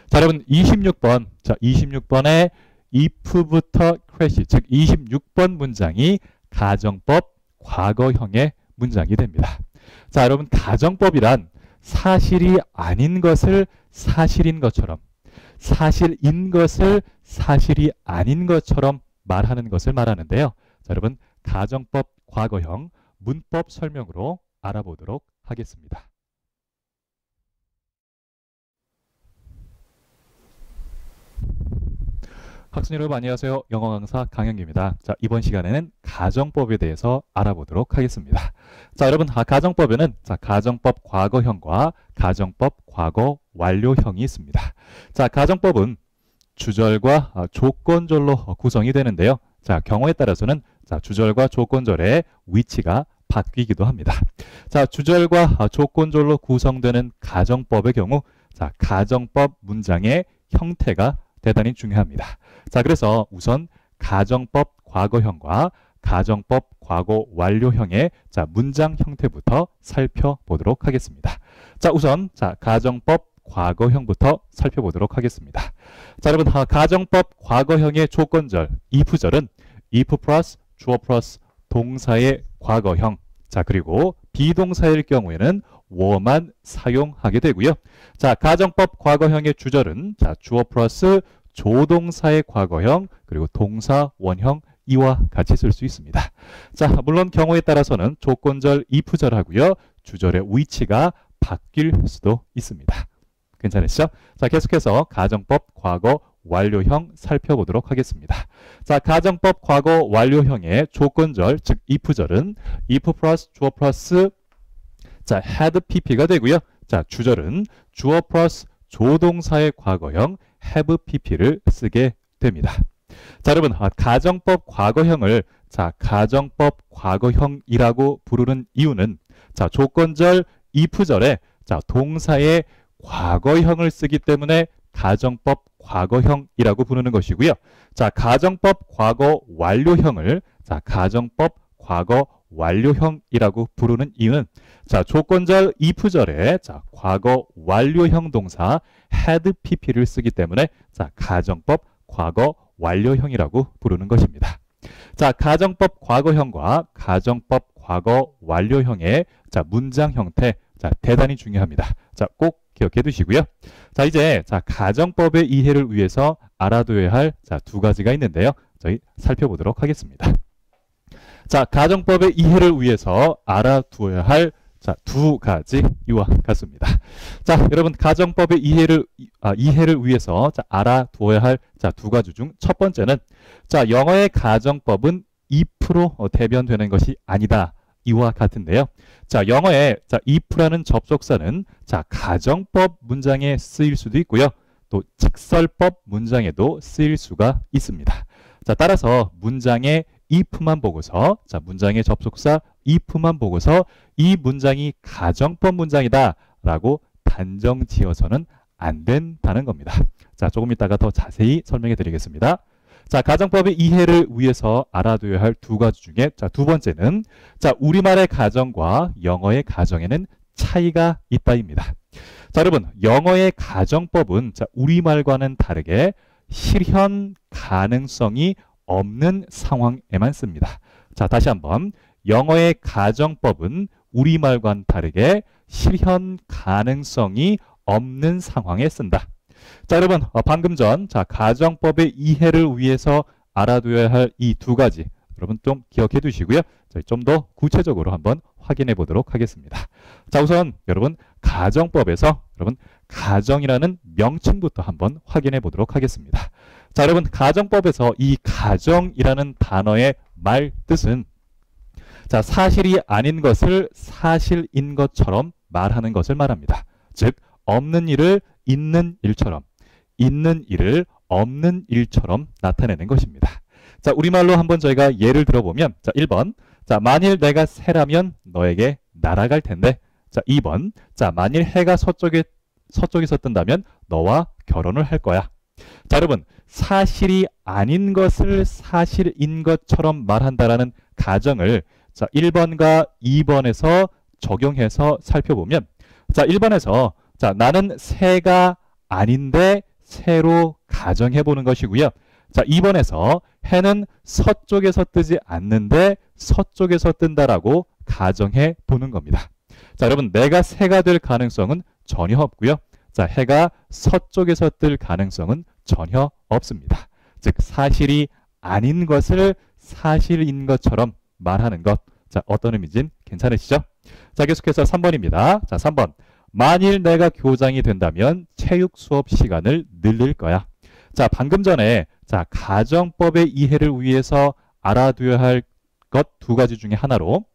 자, 여러분 26번. 자, 26번에 if부터 crash, 즉 26번 문장이 가정법 과거형의 문장이 됩니다. 자, 여러분 가정법이란 사실이 아닌 것을 사실인 것처럼, 사실인 것을 사실이 아닌 것처럼 말하는 것을 말하는데요. 자, 여러분 가정법 과거형 문법 설명으로 알아보도록 하겠습니다. 학생 여러분 안녕하세요. 영어 강사 강영기입니다. 자, 이번 시간에는 가정법에 대해서 알아보도록 하겠습니다. 자, 여러분 가정법에는 자, 가정법 과거형과 가정법 과거 완료형이 있습니다. 자, 가정법은 주절과 조건절로 구성이 되는데요. 자, 경우에 따라서는 자, 주절과 조건절의 위치가 바뀌기도 합니다. 자, 주절과 조건절로 구성되는 가정법의 경우 자, 가정법 문장의 형태가 대단히 중요합니다. 자, 그래서 우선 가정법 과거형과 가정법 과거 완료형의 자, 문장 형태부터 살펴보도록 하겠습니다. 자, 우선 자, 가정법 과거형부터 살펴보도록 하겠습니다. 자, 여러분 가정법 과거형의 조건절 if절은 if 플러스 주어 플러스 동사의 과거형. 자, 그리고 비동사일 경우에는 were만 사용하게 되고요. 자, 가정법 과거형의 주절은 자, 주어 플러스 조동사의 과거형 그리고 동사 원형 이와 같이 쓸 수 있습니다. 자, 물론 경우에 따라서는 조건절 if절하고요. 주절의 위치가 바뀔 수도 있습니다. 괜찮으시죠? 자, 계속해서 가정법 과거 완료형 살펴보도록 하겠습니다. 자, 가정법 과거 완료형의 조건절, 즉 if절은 if 플러스 주어 플러스 자, had pp가 되고요. 자, 주절은 주어 플러스 조동사의 과거형 have pp를 쓰게 됩니다. 자, 여러분, 가정법 과거형을 가정법 과거형이라고 부르는 이유는 조건절 if절에 동사의 과거형을 쓰기 때문에 가정법 과거형이라고 부르는 것이고요. 가정법 과거 완료형을 가정법 과거 완료형이라고 부르는 이유는 조건절 if절에 과거 완료형 동사 had pp를 쓰기 때문에 가정법 과거 완료형이라고 부르는 것입니다. 가정법 과거형과 가정법 과거 완료형의 문장 형태 대단히 중요합니다. 꼭 기억해 두시고요. 이제 가정법의 이해를 위해서 알아둬야 할 두 가지가 있는데요. 저희 살펴보도록 하겠습니다. 가정법의 이해를 위해서 알아두어야 할 두 가지 이와 같습니다. 여러분, 가정법의 이해를 위해서 알아두어야 할 두 가지 중 첫 번째는 영어의 가정법은 if로 대변되는 것이 아니다. 이와 같은데요. 영어의 if라는 접속사는 가정법 문장에 쓰일 수도 있고요. 또 직설법 문장에도 쓰일 수가 있습니다. 따라서 문장의 if만 보고서 문장의 접속사 if만 보고서 이 문장이 가정법 문장이다 라고 단정 지어서는 안 된다는 겁니다. 조금 이따가 더 자세히 설명해 드리겠습니다. 가정법의 이해를 위해서 알아둬야 할 두 가지 중에 두 번째는 우리말의 가정과 영어의 가정에는 차이가 있다입니다. 여러분, 영어의 가정법은 우리말과는 다르게 실현 가능성이 없는 상황에만 씁니다. 다시 한번, 영어의 가정법은 우리말과는 다르게 실현 가능성이 없는 상황에 쓴다. 여러분, 방금 전 가정법의 이해를 위해서 알아둬야 할 이 두 가지 여러분 좀 기억해 두시고요. 저희 좀 더 구체적으로 한번 확인해 보도록 하겠습니다. 우선 여러분, 가정법에서 여러분 가정이라는 명칭부터 한번 확인해 보도록 하겠습니다. 여러분, 가정법에서 이 가정이라는 단어의 말 뜻은 사실이 아닌 것을 사실인 것처럼 말하는 것을 말합니다. 즉, 없는 일을 있는 일처럼, 있는 일을 없는 일처럼 나타내는 것입니다. 우리말로 한번 저희가 예를 들어보면 1번, 만일 내가 새라면 너에게 날아갈 텐데. 2번, 만일 해가 서쪽에서 뜬다면 너와 결혼을 할 거야. 여러분, 사실이 아닌 것을 사실인 것처럼 말한다라는 가정을 1번과 2번에서 적용해서 살펴보면 1번에서 나는 새가 아닌데 새로 가정해 보는 것이고요. 2번에서 해는 서쪽에서 뜨지 않는데 서쪽에서 뜬다라고 가정해 보는 겁니다. 여러분, 내가 새가 될 가능성은 전혀 없고요. 해가 서쪽에서 뜰 가능성은 전혀 없습니다. 즉, 사실이 아닌 것을 사실인 것처럼 말하는 것. 어떤 의미인지 괜찮으시죠? 계속해서 3번입니다. 3번. 만일 내가 교장이 된다면 체육 수업 시간을 늘릴 거야. 방금 전에 가정법의 이해를 위해서 알아둬야 할 것 두 가지 중에 하나로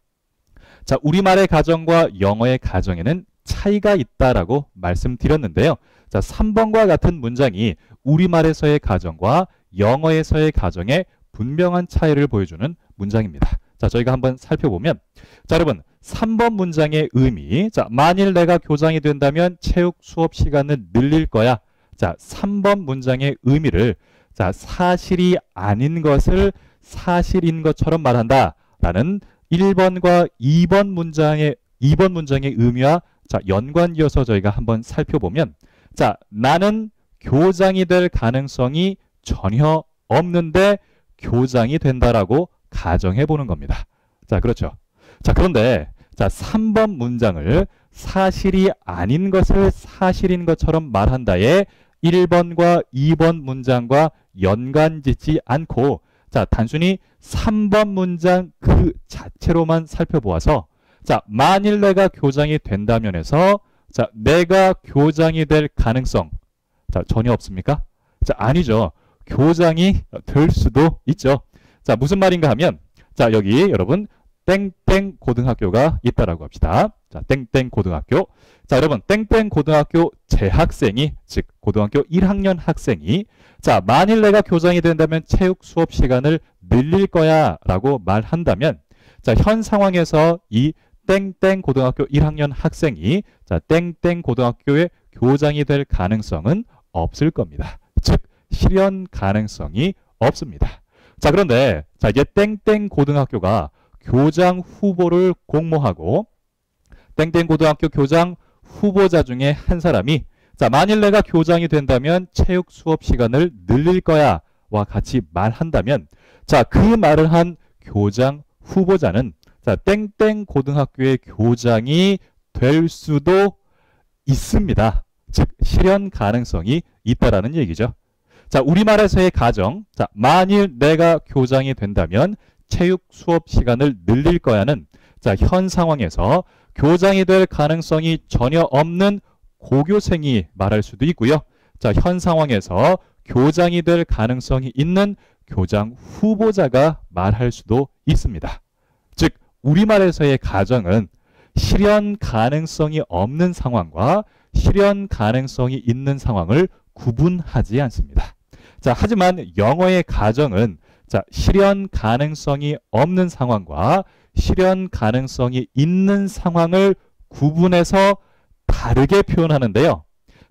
우리말의 가정과 영어의 가정에는 차이가 있다라고 말씀드렸는데요. 3번과 같은 문장이 우리말에서의 가정과 영어에서의 가정에 분명한 차이를 보여주는 문장입니다. 저희가 한번 살펴보면 여러분, 3번 문장의 의미, 만일 내가 교장이 된다면 체육 수업 시간을 늘릴 거야. 3번 문장의 의미를 사실이 아닌 것을 사실인 것처럼 말한다 라는 1번과 2번 문장의 의미와 연관지어서 저희가 한번 살펴보면 나는 교장이 될 가능성이 전혀 없는데 교장이 된다라고 가정해 보는 겁니다. 그렇죠. 그런데 3번 문장을 사실이 아닌 것을 사실인 것처럼 말한다에 1번과 2번 문장과 연관짓지 않고 단순히 3번 문장 그 자체로만 살펴보아서 만일 내가 교장이 된다면에서 내가 교장이 될 가능성 전혀 없습니까? 아니죠. 교장이 될 수도 있죠. 무슨 말인가 하면 여기 여러분 땡땡 고등학교가 있다라고 합시다. 자, 땡땡 고등학교. 자, 여러분, 땡땡 고등학교 재학생이, 즉 고등학교 1학년 학생이, 자, 만일 내가 교장이 된다면 체육 수업 시간을 늘릴 거야 라고 말한다면, 자, 현 상황에서 이 땡땡 고등학교 1학년 학생이, 자, 땡땡 고등학교의 교장이 될 가능성은 없을 겁니다. 즉 실현 가능성이 없습니다. 자, 그런데 자, 이제 땡땡 고등학교가 교장 후보를 공모하고 땡땡 고등학교 교장 후보자 중에 한 사람이, 자, 만일 내가 교장이 된다면 체육 수업 시간을 늘릴 거야 와 같이 말한다면, 자, 그 말을 한 교장 후보자는, 자, 땡땡 고등학교의 교장이 될 수도 있습니다. 즉 실현 가능성이 있다라는 얘기죠. 자, 우리말에서의 가정, 자, 만일 내가 교장이 된다면 체육 수업 시간을 늘릴 거야는, 자, 현 상황에서 교장이 될 가능성이 전혀 없는 고교생이 말할 수도 있고요. 자, 현 상황에서 교장이 될 가능성이 있는 교장 후보자가 말할 수도 있습니다. 즉 우리말에서의 가정은 실현 가능성이 없는 상황과 실현 가능성이 있는 상황을 구분하지 않습니다. 자, 하지만 영어의 가정은, 자, 실현 가능성이 없는 상황과 실현 가능성이 있는 상황을 구분해서 다르게 표현하는데요.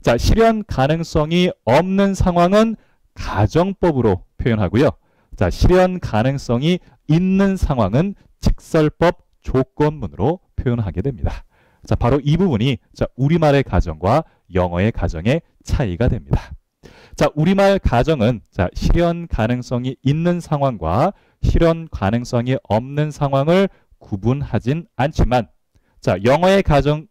자, 실현 가능성이 없는 상황은 가정법으로 표현하고요. 자, 실현 가능성이 있는 상황은 직설법 조건문으로 표현하게 됩니다. 자, 바로 이 부분이, 자, 우리말의 가정과 영어의 가정의 차이가 됩니다. 자, 우리말 가정은, 자, 실현 가능성이 있는 상황과 실현 가능성이 없는 상황을 구분하진 않지만, 자, 영어의 가정은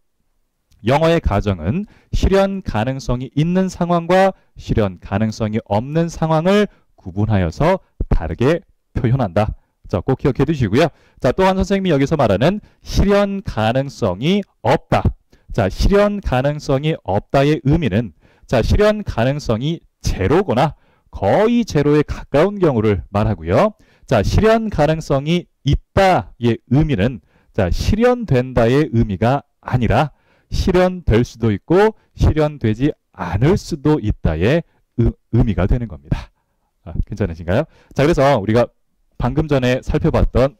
실현 가능성이 있는 상황과 실현 가능성이 없는 상황을 구분하여서 다르게 표현한다. 자, 꼭 기억해 두시고요. 자, 또한 선생님이 여기서 말하는 실현 가능성이 없다. 자, 실현 가능성이 없다의 의미는, 자, 실현 가능성이 제로거나 거의 제로에 가까운 경우를 말하고요. 자, 실현 가능성이 있다의 의미는, 자, 실현된다의 의미가 아니라 실현될 수도 있고 실현되지 않을 수도 있다의 의미가 되는 겁니다. 괜찮으신가요? 자, 그래서 우리가 방금 전에 살펴봤던,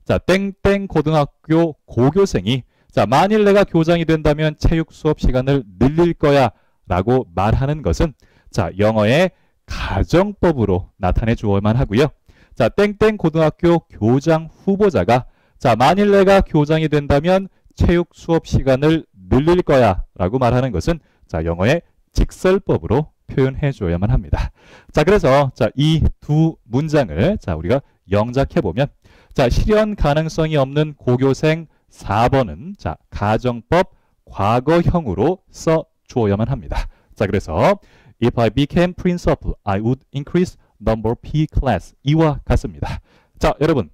자, 땡땡 고등학교 고교생이, 자, 만일 내가 교장이 된다면 체육 수업 시간을 늘릴 거야 라고 말하는 것은, 자, 영어의 가정법으로 나타내 주어야만 하고요. 자, 땡땡 고등학교 교장 후보자가, 자, 만일 내가 교장이 된다면 체육 수업 시간을 늘릴 거야 라고 말하는 것은, 자, 영어의 직설법으로 표현해 줘야만 합니다. 자, 그래서, 자, 이 두 문장을, 자, 우리가 영작해 보면, 자, 실현 가능성이 없는 고교생 4번은, 자, 가정법 과거형으로 써 주어야만 합니다. 자, 그래서 If I became principal, I would increase number P class. 이와 같습니다. 자, 여러분,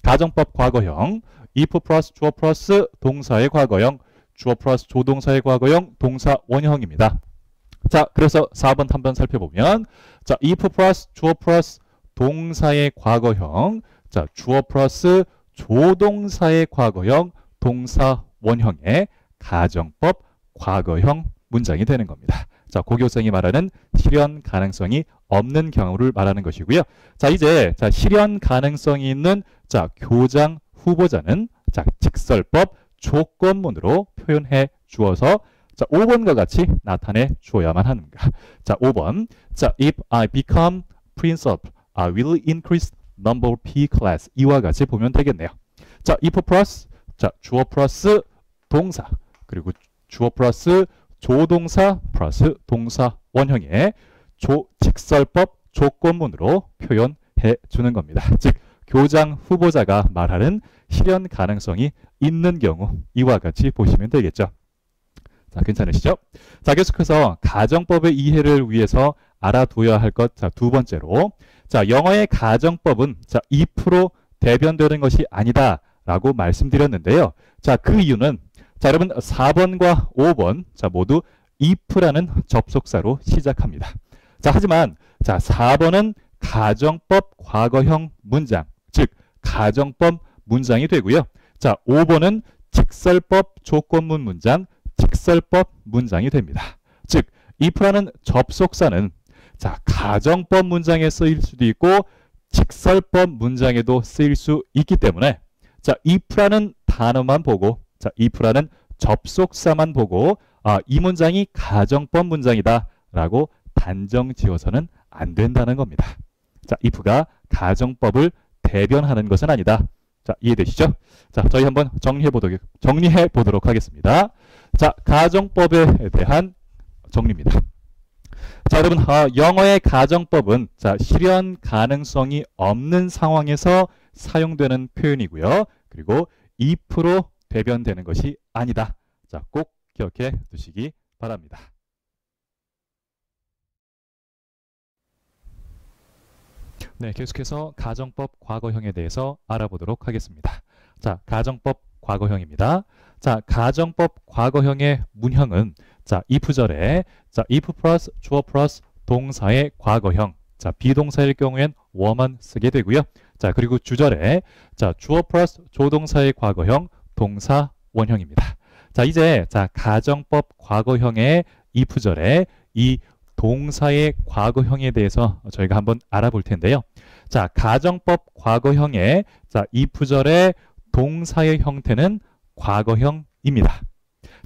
가정법 과거형, if 플러스 주어 플러스 동사의 과거형, 주어 플러스 조동사의 과거형, 동사 원형입니다. 자, 그래서 4번 한번 살펴보면, 자, if 플러스 주어 플러스 동사의 과거형, 자, 주어 플러스 조동사의 과거형, 동사 원형의 가정법 과거형 문장이 되는 겁니다. 자, 고교생이 말하는 실현 가능성이 없는 경우를 말하는 것이고요. 자, 이제, 자, 실현 가능성이 있는, 자, 교장 후보자는, 자, 직설법 조건문으로 표현해 주어서, 자, 5번과 같이 나타내 주어야만 합니다. 자, 5번. 자, if I become principal, I will increase number P class. 이와 같이 보면 되겠네요. 자, if 플러스, 자, 주어 플러스 동사, 그리고 주어 플러스 조동사 플러스 동사 원형의 직설법 조건문으로 표현해 주는 겁니다. 즉, 교장 후보자가 말하는 실현 가능성이 있는 경우, 이와 같이 보시면 되겠죠. 자, 괜찮으시죠? 자, 계속해서 가정법의 이해를 위해서 알아둬야 할 것, 자, 두 번째로, 자, 영어의 가정법은, 자, if로 대변되는 것이 아니다 라고 말씀드렸는데요. 자, 그 이유는, 자, 여러분 4번과 5번, 자, 모두 if라는 접속사로 시작합니다. 자, 하지만, 자, 4번은 가정법 과거형 문장, 즉 가정법 문장이 되고요. 자, 5번은 직설법 조건문 문장, 직설법 문장이 됩니다. 즉 if라는 접속사는 자, 가정법 문장에 쓰일 수도 있고 직설법 문장에도 쓰일 수 있기 때문에 자, if라는 단어만 보고 자, if라는 접속사만 보고 이 문장이 가정법 문장이다 라고 단정 지어서는 안 된다는 겁니다. 자, if가 가정법을 대변하는 것은 아니다. 자, 이해되시죠? 자, 저희 한번 정리해 보도록 하겠습니다. 자, 가정법에 대한 정리입니다. 자, 여러분, 영어의 가정법은 자, 실현 가능성이 없는 상황에서 사용되는 표현이고요. 그리고 if로 대변되는 것이 아니다. 자, 꼭 기억해 두시기 바랍니다. 네, 계속해서 가정법 과거형에 대해서 알아보도록 하겠습니다. 자, 가정법 과거형입니다. 자, 가정법 과거형의 문형은 자, if절에 자, if 플러스 주어 플러스 동사의 과거형. 자, 비동사일 경우엔 워만 쓰게 되고요. 자, 그리고 주절에 자, 주어 플러스 조동사의 과거형 동사 원형입니다. 자, 이제 자, 가정법 과거형의 if절에 이 동사의 과거형에 대해서 저희가 한번 알아볼 텐데요. 자, 가정법 과거형의 자, if절의 동사의 형태는 과거형입니다.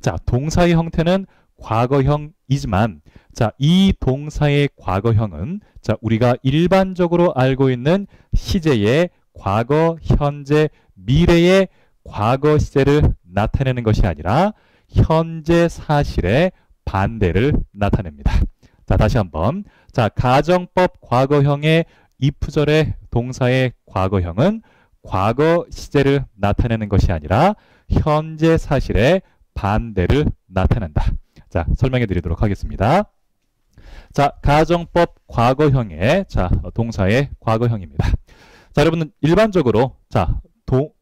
자, 동사의 형태는 과거형이지만 자, 이 동사의 과거형은 자, 우리가 일반적으로 알고 있는 시제의 과거, 현재, 미래의 과거 시제를 나타내는 것이 아니라 현재 사실의 반대를 나타냅니다. 자, 다시 한번. 자, 가정법 과거형의 if절의 동사의 과거형은 과거 시제를 나타내는 것이 아니라 현재 사실의 반대를 나타낸다. 자, 설명해 드리도록 하겠습니다. 자, 가정법 과거형의 자, 동사의 과거형입니다. 자, 여러분은 일반적으로 자,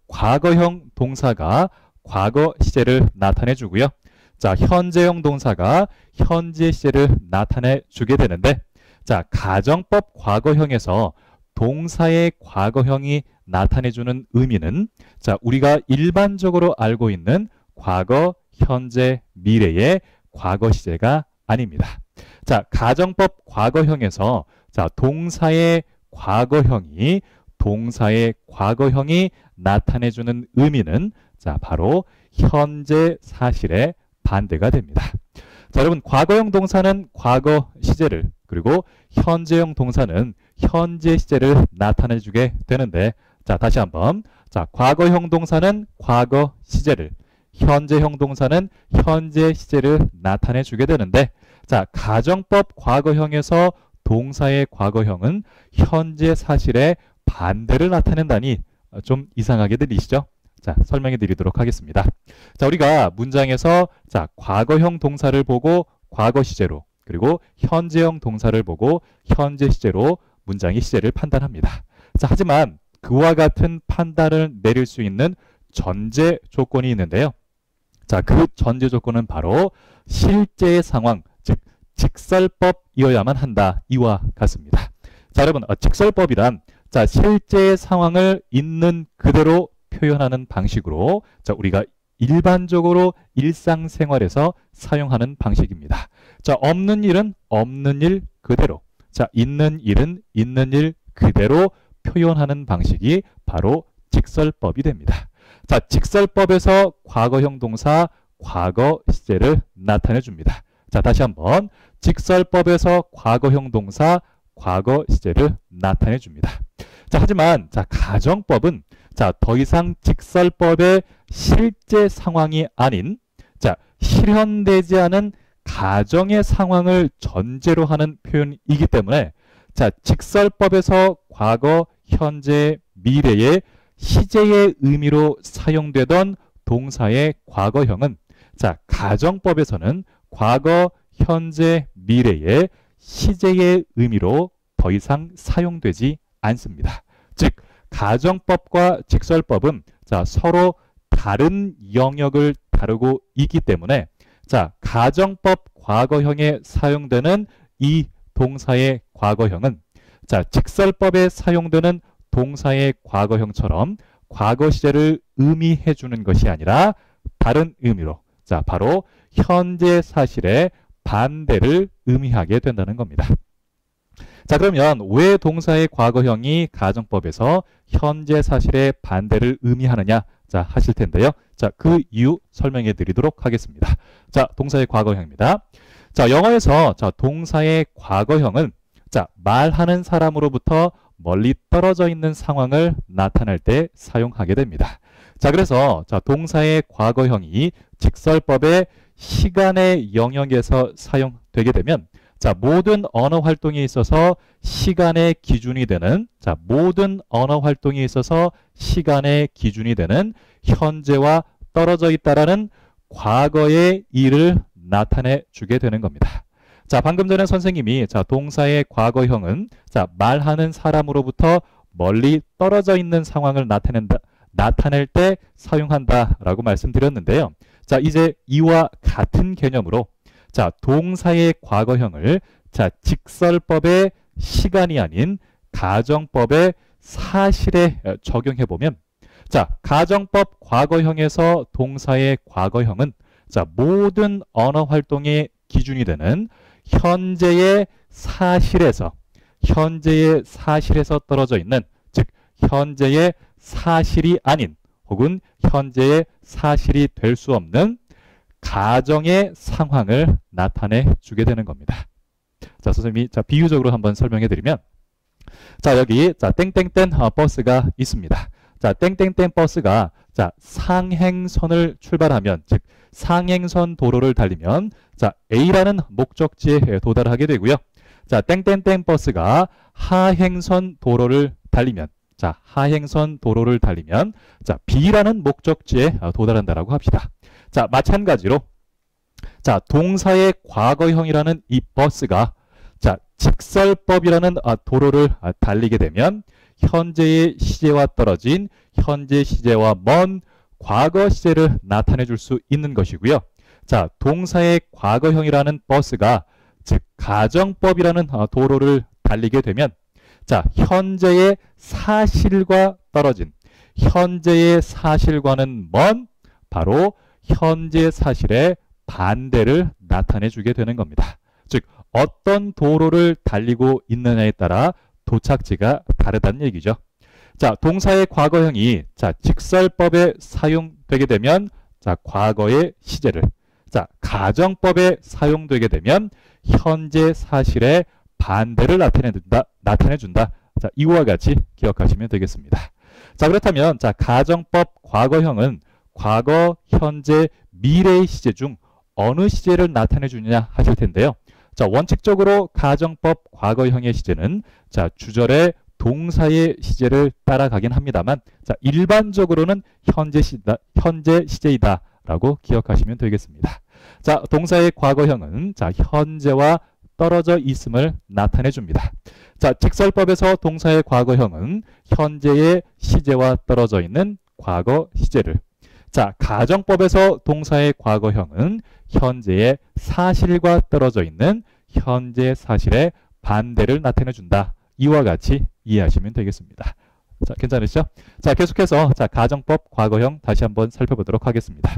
과거형 동사가 과거 시제를 나타내 주고요. 자, 현재형 동사가 현재 시제를 나타내 주게 되는데 자, 가정법 과거형에서 동사의 과거형이 나타내 주는 의미는 자, 우리가 일반적으로 알고 있는 과거, 현재, 미래의 과거 시제가 아닙니다. 자, 가정법 과거형에서 자, 동사의 과거형이 나타내 주는 의미는 자, 바로 현재 사실의 반대가 됩니다. 자, 여러분, 과거형 동사는 과거 시제를 그리고 현재형 동사는 현재 시제를 나타내 주게 되는데 자, 다시 한번. 자, 과거형 동사는 과거 시제를 현재형 동사는 현재 시제를 나타내 주게 되는데 자, 가정법 과거형에서 동사의 과거형은 현재 사실의 반대를 나타낸다니 좀 이상하게 들리시죠? 자, 설명해 드리도록 하겠습니다. 자, 우리가 문장에서 자, 과거형 동사를 보고 과거 시제로 그리고 현재형 동사를 보고 현재 시제로 문장의 시제를 판단합니다. 자, 하지만 그와 같은 판단을 내릴 수 있는 전제 조건이 있는데요. 자, 그 전제 조건은 바로 실제의 상황, 즉 직설법이어야만 한다. 이와 같습니다. 자, 여러분, 직설법이란 자, 실제의 상황을 있는 그대로 표현하는 방식으로 자, 우리가 일반적으로 일상생활에서 사용하는 방식입니다. 자, 없는 일은 없는 일 그대로, 자, 있는 일은 있는 일 그대로 표현하는 방식이 바로 직설법이 됩니다. 자, 직설법에서 과거형 동사 과거 시제를 나타내 줍니다. 자, 다시 한번. 직설법에서 과거형 동사 과거 시제를 나타내 줍니다. 자, 하지만 자, 가정법은 자, 더 이상 직설법의 실제 상황이 아닌 자, 실현되지 않은 가정의 상황을 전제로 하는 표현이기 때문에 자, 직설법에서 과거, 현재, 미래의 시제의 의미로 사용되던 동사의 과거형은 자, 가정법에서는 과거, 현재, 미래의 시제의 의미로 더 이상 사용되지 않습니다. 즉, 가정법과 직설법은 자, 서로 다른 영역을 다루고 있기 때문에 자, 가정법 과거형에 사용되는 이 동사의 과거형은 자, 직설법에 사용되는 동사의 과거형처럼 과거 시제를 의미해 주는 것이 아니라 다른 의미로, 자, 바로 현재 사실의 반대를 의미하게 된다는 겁니다. 자, 그러면 왜 동사의 과거형이 가정법에서 현재 사실의 반대를 의미하느냐, 자, 하실 텐데요. 자, 그 이유 설명해 드리도록 하겠습니다. 자, 동사의 과거형입니다. 자, 영어에서 자, 동사의 과거형은 자, 말하는 사람으로부터 멀리 떨어져 있는 상황을 나타낼 때 사용하게 됩니다. 자, 그래서 자, 동사의 과거형이 직설법의 시간의 영역에서 사용되게 되면 자, 모든 언어 활동에 있어서 시간의 기준이 되는, 자, 모든 언어 활동에 있어서 시간의 기준이 되는 현재와 떨어져 있다라는 과거의 일을 나타내 주게 되는 겁니다. 자, 방금 전에 선생님이 자, 동사의 과거형은 자, 말하는 사람으로부터 멀리 떨어져 있는 상황을 나타낼 때 사용한다라고 말씀드렸는데요. 자, 이제 이와 같은 개념으로 자, 동사의 과거형을 자, 직설법의 시간이 아닌 가정법의 사실에 적용해 보면 자, 가정법 과거형에서 동사의 과거형은 자, 모든 언어 활동의 기준이 되는 현재의 사실에서 떨어져 있는, 즉 현재의 사실이 아닌 혹은 현재의 사실이 될 수 없는 가정의 상황을 나타내 주게 되는 겁니다. 자, 선생님이 자, 비유적으로 한번 설명해 드리면 자, 여기 자, 땡땡땡 버스가 있습니다. 자, 땡땡땡 버스가 자, 상행선을 출발하면, 즉 상행선 도로를 달리면 자, A라는 목적지에 도달하게 되고요. 자, 땡땡땡 버스가 하행선 도로를 달리면, 자, 하행선 도로를 달리면 자, B라는 목적지에 도달한다라고 합시다. 자, 마찬가지로 자, 동사의 과거형이라는 이 버스가 자, 직설법이라는 도로를 달리게 되면 현재의 시제와 떨어진, 현재 시제와 먼 과거 시제를 나타내 줄 수 있는 것이고요. 자, 동사의 과거형이라는 버스가 즉 가정법이라는 도로를 달리게 되면 자, 현재의 사실과 떨어진, 현재의 사실과는 먼 바로 현재 사실의 반대를 나타내 주게 되는 겁니다. 즉 어떤 도로를 달리고 있느냐에 따라 도착지가 다르다는 얘기죠. 자, 동사의 과거형이 자, 직설법에 사용되게 되면 자, 과거의 시제를, 자, 가정법에 사용되게 되면 현재 사실의 반대를 나타내 준다. 자, 이와 같이 기억하시면 되겠습니다. 자, 그렇다면 자, 가정법 과거형은 과거, 현재, 미래의 시제 중 어느 시제를 나타내 주느냐 하실 텐데요. 자, 원칙적으로 가정법 과거형의 시제는 자, 주절의 동사의 시제를 따라가긴 합니다만 자, 일반적으로는 현재 시제이다라고 기억하시면 되겠습니다. 자, 동사의 과거형은 자, 현재와 떨어져 있음을 나타내 줍니다. 자, 직설법에서 동사의 과거형은 현재의 시제와 떨어져 있는 과거 시제를, 자, 가정법에서 동사의 과거형은 현재의 사실과 떨어져 있는 현재 사실의 반대를 나타내 준다. 이와 같이 이해하시면 되겠습니다. 자, 괜찮으시죠? 자, 계속해서 자, 가정법 과거형 다시 한번 살펴보도록 하겠습니다.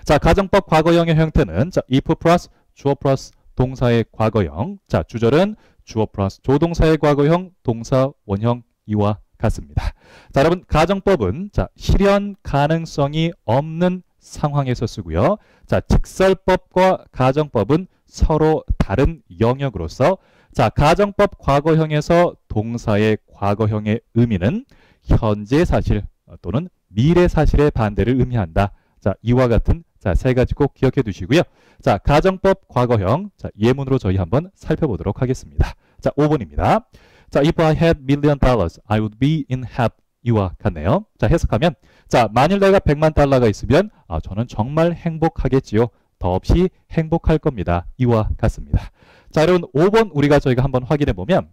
자, 가정법 과거형의 형태는 자, if 플러스 주어 플러스 동사의 과거형, 자, 주절은 주어 플러스 조동사의 과거형, 동사 원형 이와 같습니다. 자, 여러분 가정법은 자, 실현 가능성이 없는 상황에서 쓰고요. 자, 직설법과 가정법은 서로 다른 영역으로서 자, 가정법 과거형에서 동사의 과거형의 의미는 현재 사실 또는 미래 사실의 반대를 의미한다. 자, 이와 같은 자, 세 가지 꼭 기억해 두시고요. 자, 가정법 과거형 자, 예문으로 저희 한번 살펴보도록 하겠습니다. 자, 5번입니다. 자, if I had $1 million, I would be in heaven. 이와 같네요. 자, 해석하면 자, 만일 내가 100만 달러가 있으면 저는 정말 행복하겠지요. 더없이 행복할 겁니다. 이와 같습니다. 자, 여러분 5번 저희가 한번 확인해 보면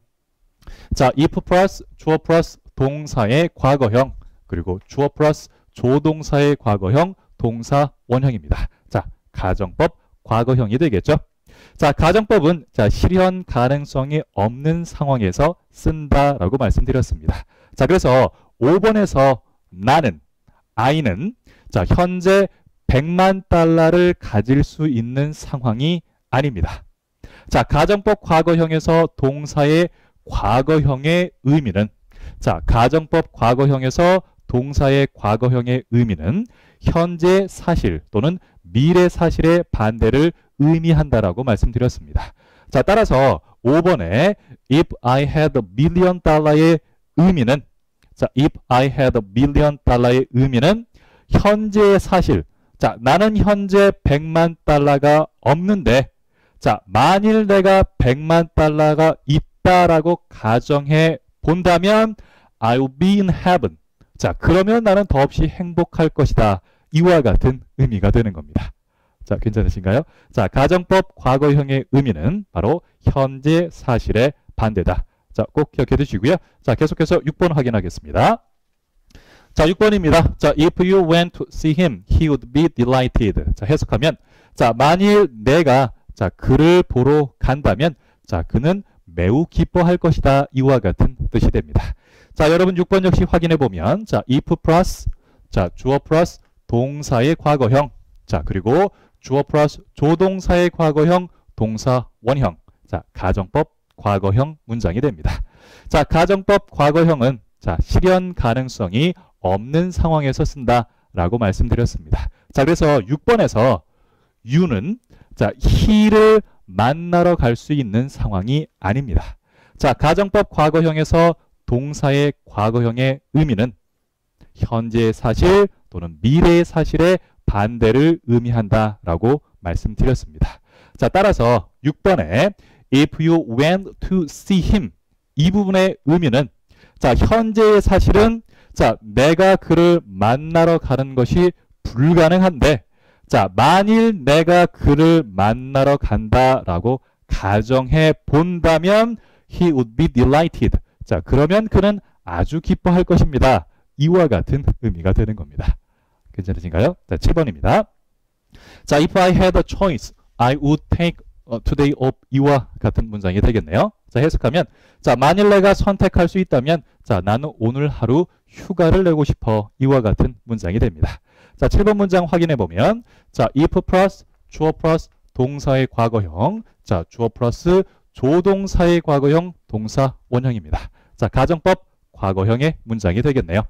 자, if 플러스 주어 플러스 동사의 과거형 그리고 주어 플러스 조동사의 과거형 동사 원형입니다. 자, 가정법 과거형이 되겠죠. 자, 가정법은 자, 실현 가능성이 없는 상황에서 쓴다라고 말씀드렸습니다. 자, 그래서 5번에서 나는, I는 자, 현재 100만 달러를 가질 수 있는 상황이 아닙니다. 자, 가정법 과거형에서 동사의 과거형의 의미는 자, 가정법 과거형에서 동사의 과거형의 의미는 현재 사실 또는 미래 사실의 반대를 의미한다라고 말씀드렸습니다. 자, 따라서 5번에 if I had a million 달러의 의미는 자, if I had a million 달러의 의미는 현재의 사실. 자, 나는 현재 100만 달러가 없는데 자, 만일 내가 100만 달러가 있다라고 가정해 본다면 I will be in heaven. 자, 그러면 나는 더없이 행복할 것이다. 이와 같은 의미가 되는 겁니다. 자, 괜찮으신가요? 자, 가정법 과거형의 의미는 바로 현재 사실의 반대다. 자, 꼭 기억해 두시고요. 자, 계속해서 6번 확인하겠습니다. 자, 6번입니다. 자, if you went to see him, he would be delighted. 자, 해석하면 자, 만일 내가 자, 그를 보러 간다면 자, 그는 매우 기뻐할 것이다. 이와 같은 뜻이 됩니다. 자, 여러분 6번 역시 확인해 보면 자, if 플러스 자, 주어 플러스 동사의 과거형 자, 그리고 주어 플러스 조동사의 과거형 동사 원형 자, 가정법 과거형 문장이 됩니다. 자, 가정법 과거형은 자, 실현 가능성이 없는 상황에서 쓴다라고 말씀드렸습니다. 자, 그래서 6번에서 you는 자, he를 만나러 갈 수 있는 상황이 아닙니다. 자, 가정법 과거형에서 동사의 과거형의 의미는 현재의 사실 또는 미래의 사실의 반대를 의미한다라고 말씀드렸습니다. 자, 따라서 6번에 if you went to see him 이 부분의 의미는 자, 현재의 사실은 자, 내가 그를 만나러 가는 것이 불가능한데 자, 만일 내가 그를 만나러 간다라고 가정해 본다면 he would be delighted. 자, 그러면 그는 아주 기뻐할 것입니다. 이와 같은 의미가 되는 겁니다. 괜찮으신가요? 자, 7번입니다. 자, if I had a choice, I would take today off. 이와 같은 문장이 되겠네요. 자, 해석하면 자, 만일 내가 선택할 수 있다면 자, 나는 오늘 하루 휴가를 내고 싶어. 이와 같은 문장이 됩니다. 자, 7번 문장 확인해 보면 자, if 플러스 주어 플러스 동사의 과거형 자, 주어 플러스 조동사의 과거형 동사 원형입니다. 자, 가정법 과거형의 문장이 되겠네요.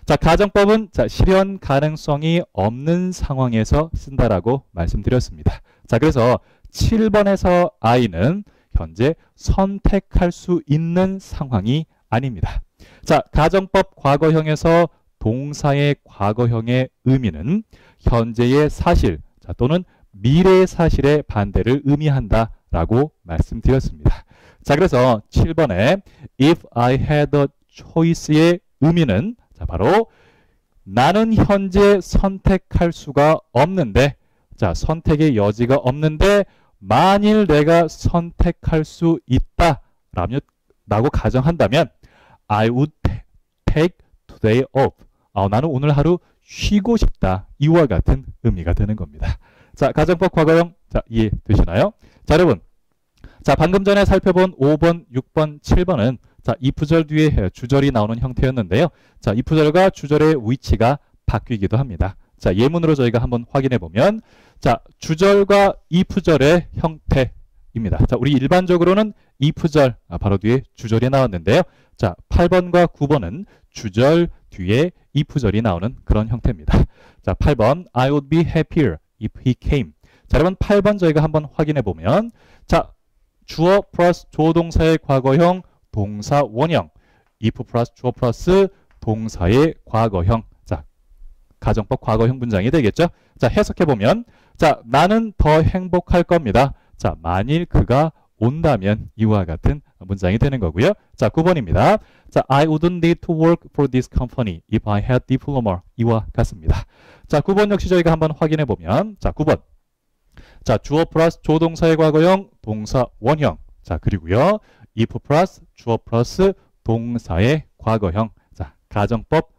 자, 가정법은 자, 실현 가능성이 없는 상황에서 쓴다라고 말씀드렸습니다. 자, 그래서 7번에서 I는 현재 선택할 수 있는 상황이 아닙니다. 자, 가정법 과거형에서 동사의 과거형의 의미는 현재의 사실 자, 또는 미래의 사실의 반대를 의미한다라고 말씀드렸습니다. 자, 그래서 7번에 if I had a choice의 의미는 자, 바로 나는 현재 선택할 수가 없는데 자, 선택의 여지가 없는데 만일 내가 선택할 수 있다라고 가정한다면 I would take today off. 나는 오늘 하루 쉬고 싶다. 이와 같은 의미가 되는 겁니다. 자, 가정법 과거형 자, 이해되시나요? 자, 여러분. 자, 방금 전에 살펴본 5번, 6번, 7번은 자, if절 뒤에 주절이 나오는 형태였는데요. 자, if절과 주절의 위치가 바뀌기도 합니다. 자, 예문으로 저희가 한번 확인해 보면 자, 주절과 if절의 형태입니다. 자, 우리 일반적으로는 if절 바로 뒤에 주절이 나왔는데요. 자, 8번과 9번은 주절 뒤에 if절이 나오는 그런 형태입니다. 자, 8번 I would be happier if he came. 자, 여러분 8번 저희가 한번 확인해 보면 자, 주어 플러스 조동사의 과거형 동사 원형 if 플러스 주어 플러스 동사의 과거형 자, 가정법 과거형 문장이 되겠죠. 자, 해석해 보면 자, 나는 더 행복할 겁니다. 자, 만일 그가 온다면 이와 같은 문장이 되는 거고요. 자, 9번입니다. 자, I wouldn't need to work for this company if I had diploma. 이와 같습니다. 자, 9번 역시 저희가 한번 확인해 보면 자, 9번. 자, 주어 플러스 조동사의 과거형 동사 원형. 자, 그리고요. if 플러스 주어 플러스 동사의 과거형. 자, 가정법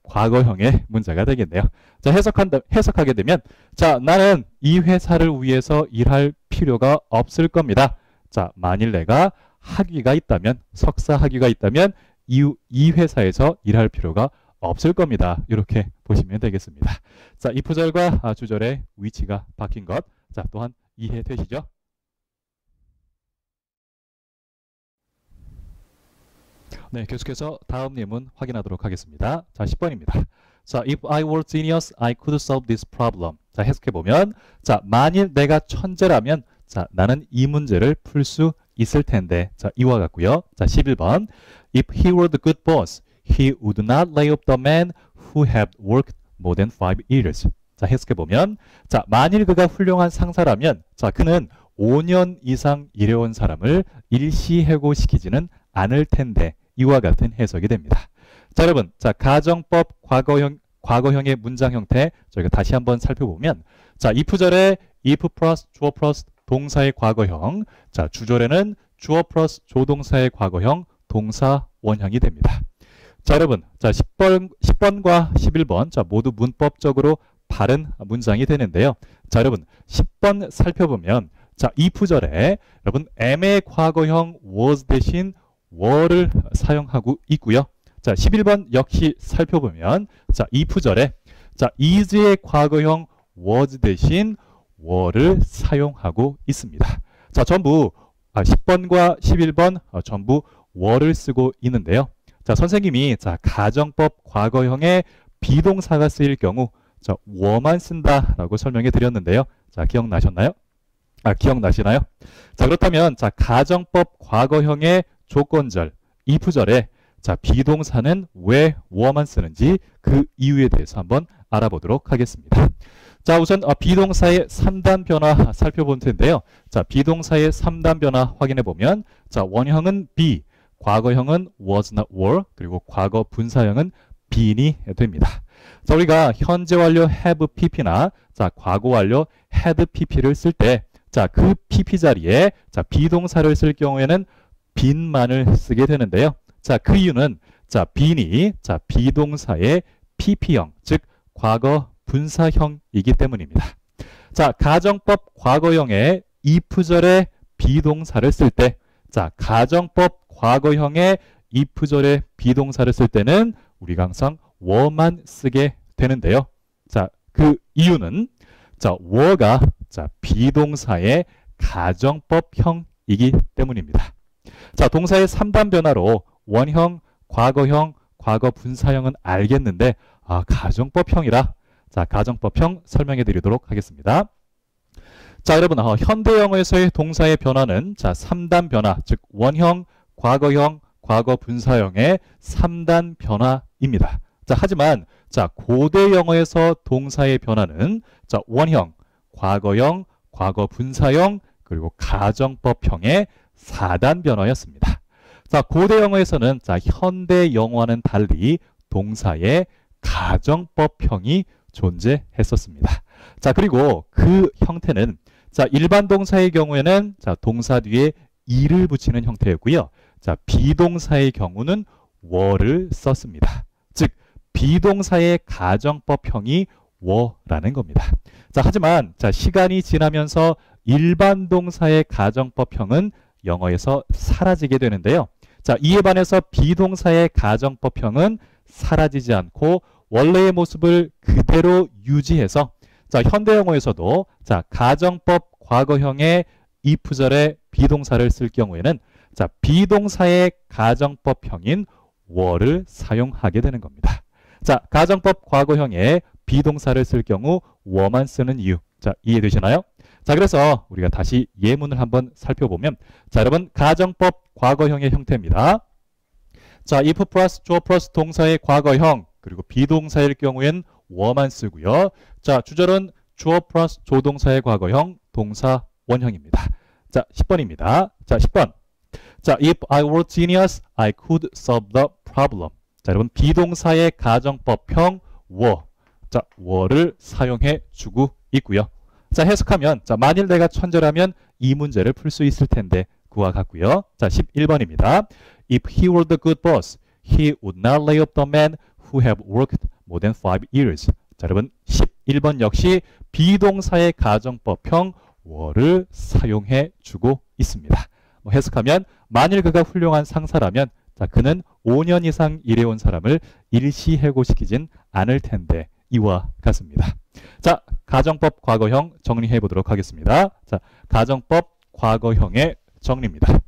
과거형의 문자가 되겠네요. 자, 해석하게 되면, 자, 나는 이 회사를 위해서 일할 필요가 없을 겁니다. 자, 만일 내가 학위가 있다면, 석사 학위가 있다면, 이 회사에서 일할 필요가 없을 겁니다. 이렇게 보시면 되겠습니다. 자, 이 부절과 주절의 위치가 바뀐 것, 자, 또한 이해되시죠? 네, 계속해서 다음 예문 확인하도록 하겠습니다. 자, 10번입니다. 자, if I were genius, I could solve this problem. 자, 해석해보면, 자, 만일 내가 천재라면, 자, 나는 이 문제를 풀 수 있을 텐데. 자, 이와 같고요. 자, 11번. If he were the good boss, he would not lay off the man who had worked more than 5 years. 자, 해석해보면, 자, 만일 그가 훌륭한 상사라면, 자, 그는 5년 이상 일해온 사람을 일시해고시키지는 않을 텐데. 이와 같은 해석이 됩니다. 자, 여러분, 자, 가정법 과거형의 문장 형태 저희가 다시 한번 살펴보면, 자, if절에 if 플러스 주어 플러스 동사의 과거형, 자, 주절에는 주어 플러스 조동사의 과거형, 동사 원형이 됩니다. 자, 여러분, 자, 10번과 11번, 자, 모두 문법적으로 바른 문장이 되는데요. 자, 여러분, 10번 살펴보면, 자, if절에 여러분 am의 과거형 was 대신 were를 사용하고 있고요. 자, 11번 역시 살펴보면, 자, if절에 자, is의 과거형 was 대신 were를 사용하고 있습니다. 자, 전부 10번과 11번 전부 were를 쓰고 있는데요. 자, 선생님이 자, 가정법 과거형의 비동사가 쓰일 경우 자, were만 쓴다라고 설명해 드렸는데요. 자, 기억나시나요? 자, 그렇다면 자, 가정법 과거형의 조건절, if절에 자, 비동사는 왜 were만 쓰는지 그 이유에 대해서 한번 알아보도록 하겠습니다. 자, 우선 비동사의 3단 변화 살펴볼 텐데요. 자, 비동사의 3단 변화 확인해 보면, 자, 원형은 be, 과거형은 was not were, 그리고 과거 분사형은 been이 됩니다. 자, 우리가 현재 완료 have pp나 자, 과거 완료 had pp를 쓸 때, 자, 그 pp 자리에 자, 비동사를 쓸 경우에는 been만을 쓰게 되는데요. 자, 그 이유는 자, been이 자, 비동사의 pp형, 즉 과거 분사형이기 때문입니다. 자, 가정법 과거형의 if절에 비동사를 쓸 때, 자, 가정법 과거형의 if절에 비동사를 쓸 때는 우리가 항상 were만 쓰게 되는데요. 자, 그 이유는 자, were가 자, 비동사의 가정법형이기 때문입니다. 자, 동사의 3단 변화로 원형, 과거형, 과거 분사형은 알겠는데 가정법형이라 자, 가정법형 설명해 드리도록 하겠습니다. 자, 여러분, 현대 영어에서의 동사의 변화는 자, 3단 변화, 즉 원형, 과거형, 과거 분사형의 3단 변화입니다. 자, 하지만 자, 고대 영어에서 동사의 변화는 자, 원형, 과거형, 과거 분사형, 그리고 가정법형의 4단 변화였습니다. 자, 고대 영어에서는 자, 현대 영어와는 달리 동사의 가정법형이 존재했었습니다. 자, 그리고 그 형태는 자, 일반 동사의 경우에는 자, 동사 뒤에 이를 붙이는 형태였고요. 자, 비동사의 경우는 were를 썼습니다. 즉, 비동사의 가정법형이 were라는 겁니다. 자, 하지만 자, 시간이 지나면서 일반 동사의 가정법형은 영어에서 사라지게 되는데요. 자, 이에 반해서 비동사의 가정법형은 사라지지 않고 원래의 모습을 그대로 유지해서 자, 현대 영어에서도 자, 가정법 과거형의 if절에 비동사를 쓸 경우에는 자, 비동사의 가정법형인 were를 사용하게 되는 겁니다. 자, 가정법 과거형에 비동사를 쓸 경우 were만 쓰는 이유. 자, 이해되시나요? 자, 그래서 우리가 다시 예문을 한번 살펴보면, 자, 여러분, 가정법 과거형의 형태입니다. 자, if 플러스 주어 플러스 동사의 과거형, 그리고 비동사일 경우엔 were만 쓰고요. 자, 주절은 주어 플러스 조동사의 과거형, 동사 원형입니다. 자, 10번입니다. 자, 10번. 자, if I were genius, I could solve the problem. 자, 여러분, 비동사의 가정법형 were. 자, were를 사용해 주고 있고요. 자, 해석하면 자, 만일 내가 천재라면 이 문제를 풀 수 있을 텐데 그와 같고요. 자, 11번입니다. If he were the good boss, he would not lay off the man who have worked more than 5 years. 자, 여러분 11번 역시 비동사의 가정법형 were를 사용해 주고 있습니다. 해석하면 만일 그가 훌륭한 상사라면 자, 그는 5년 이상 일해온 사람을 일시해고시키진 않을 텐데 이와 같습니다. 자, 가정법 과거형 정리해 보도록 하겠습니다. 자, 가정법 과거형의 정리입니다.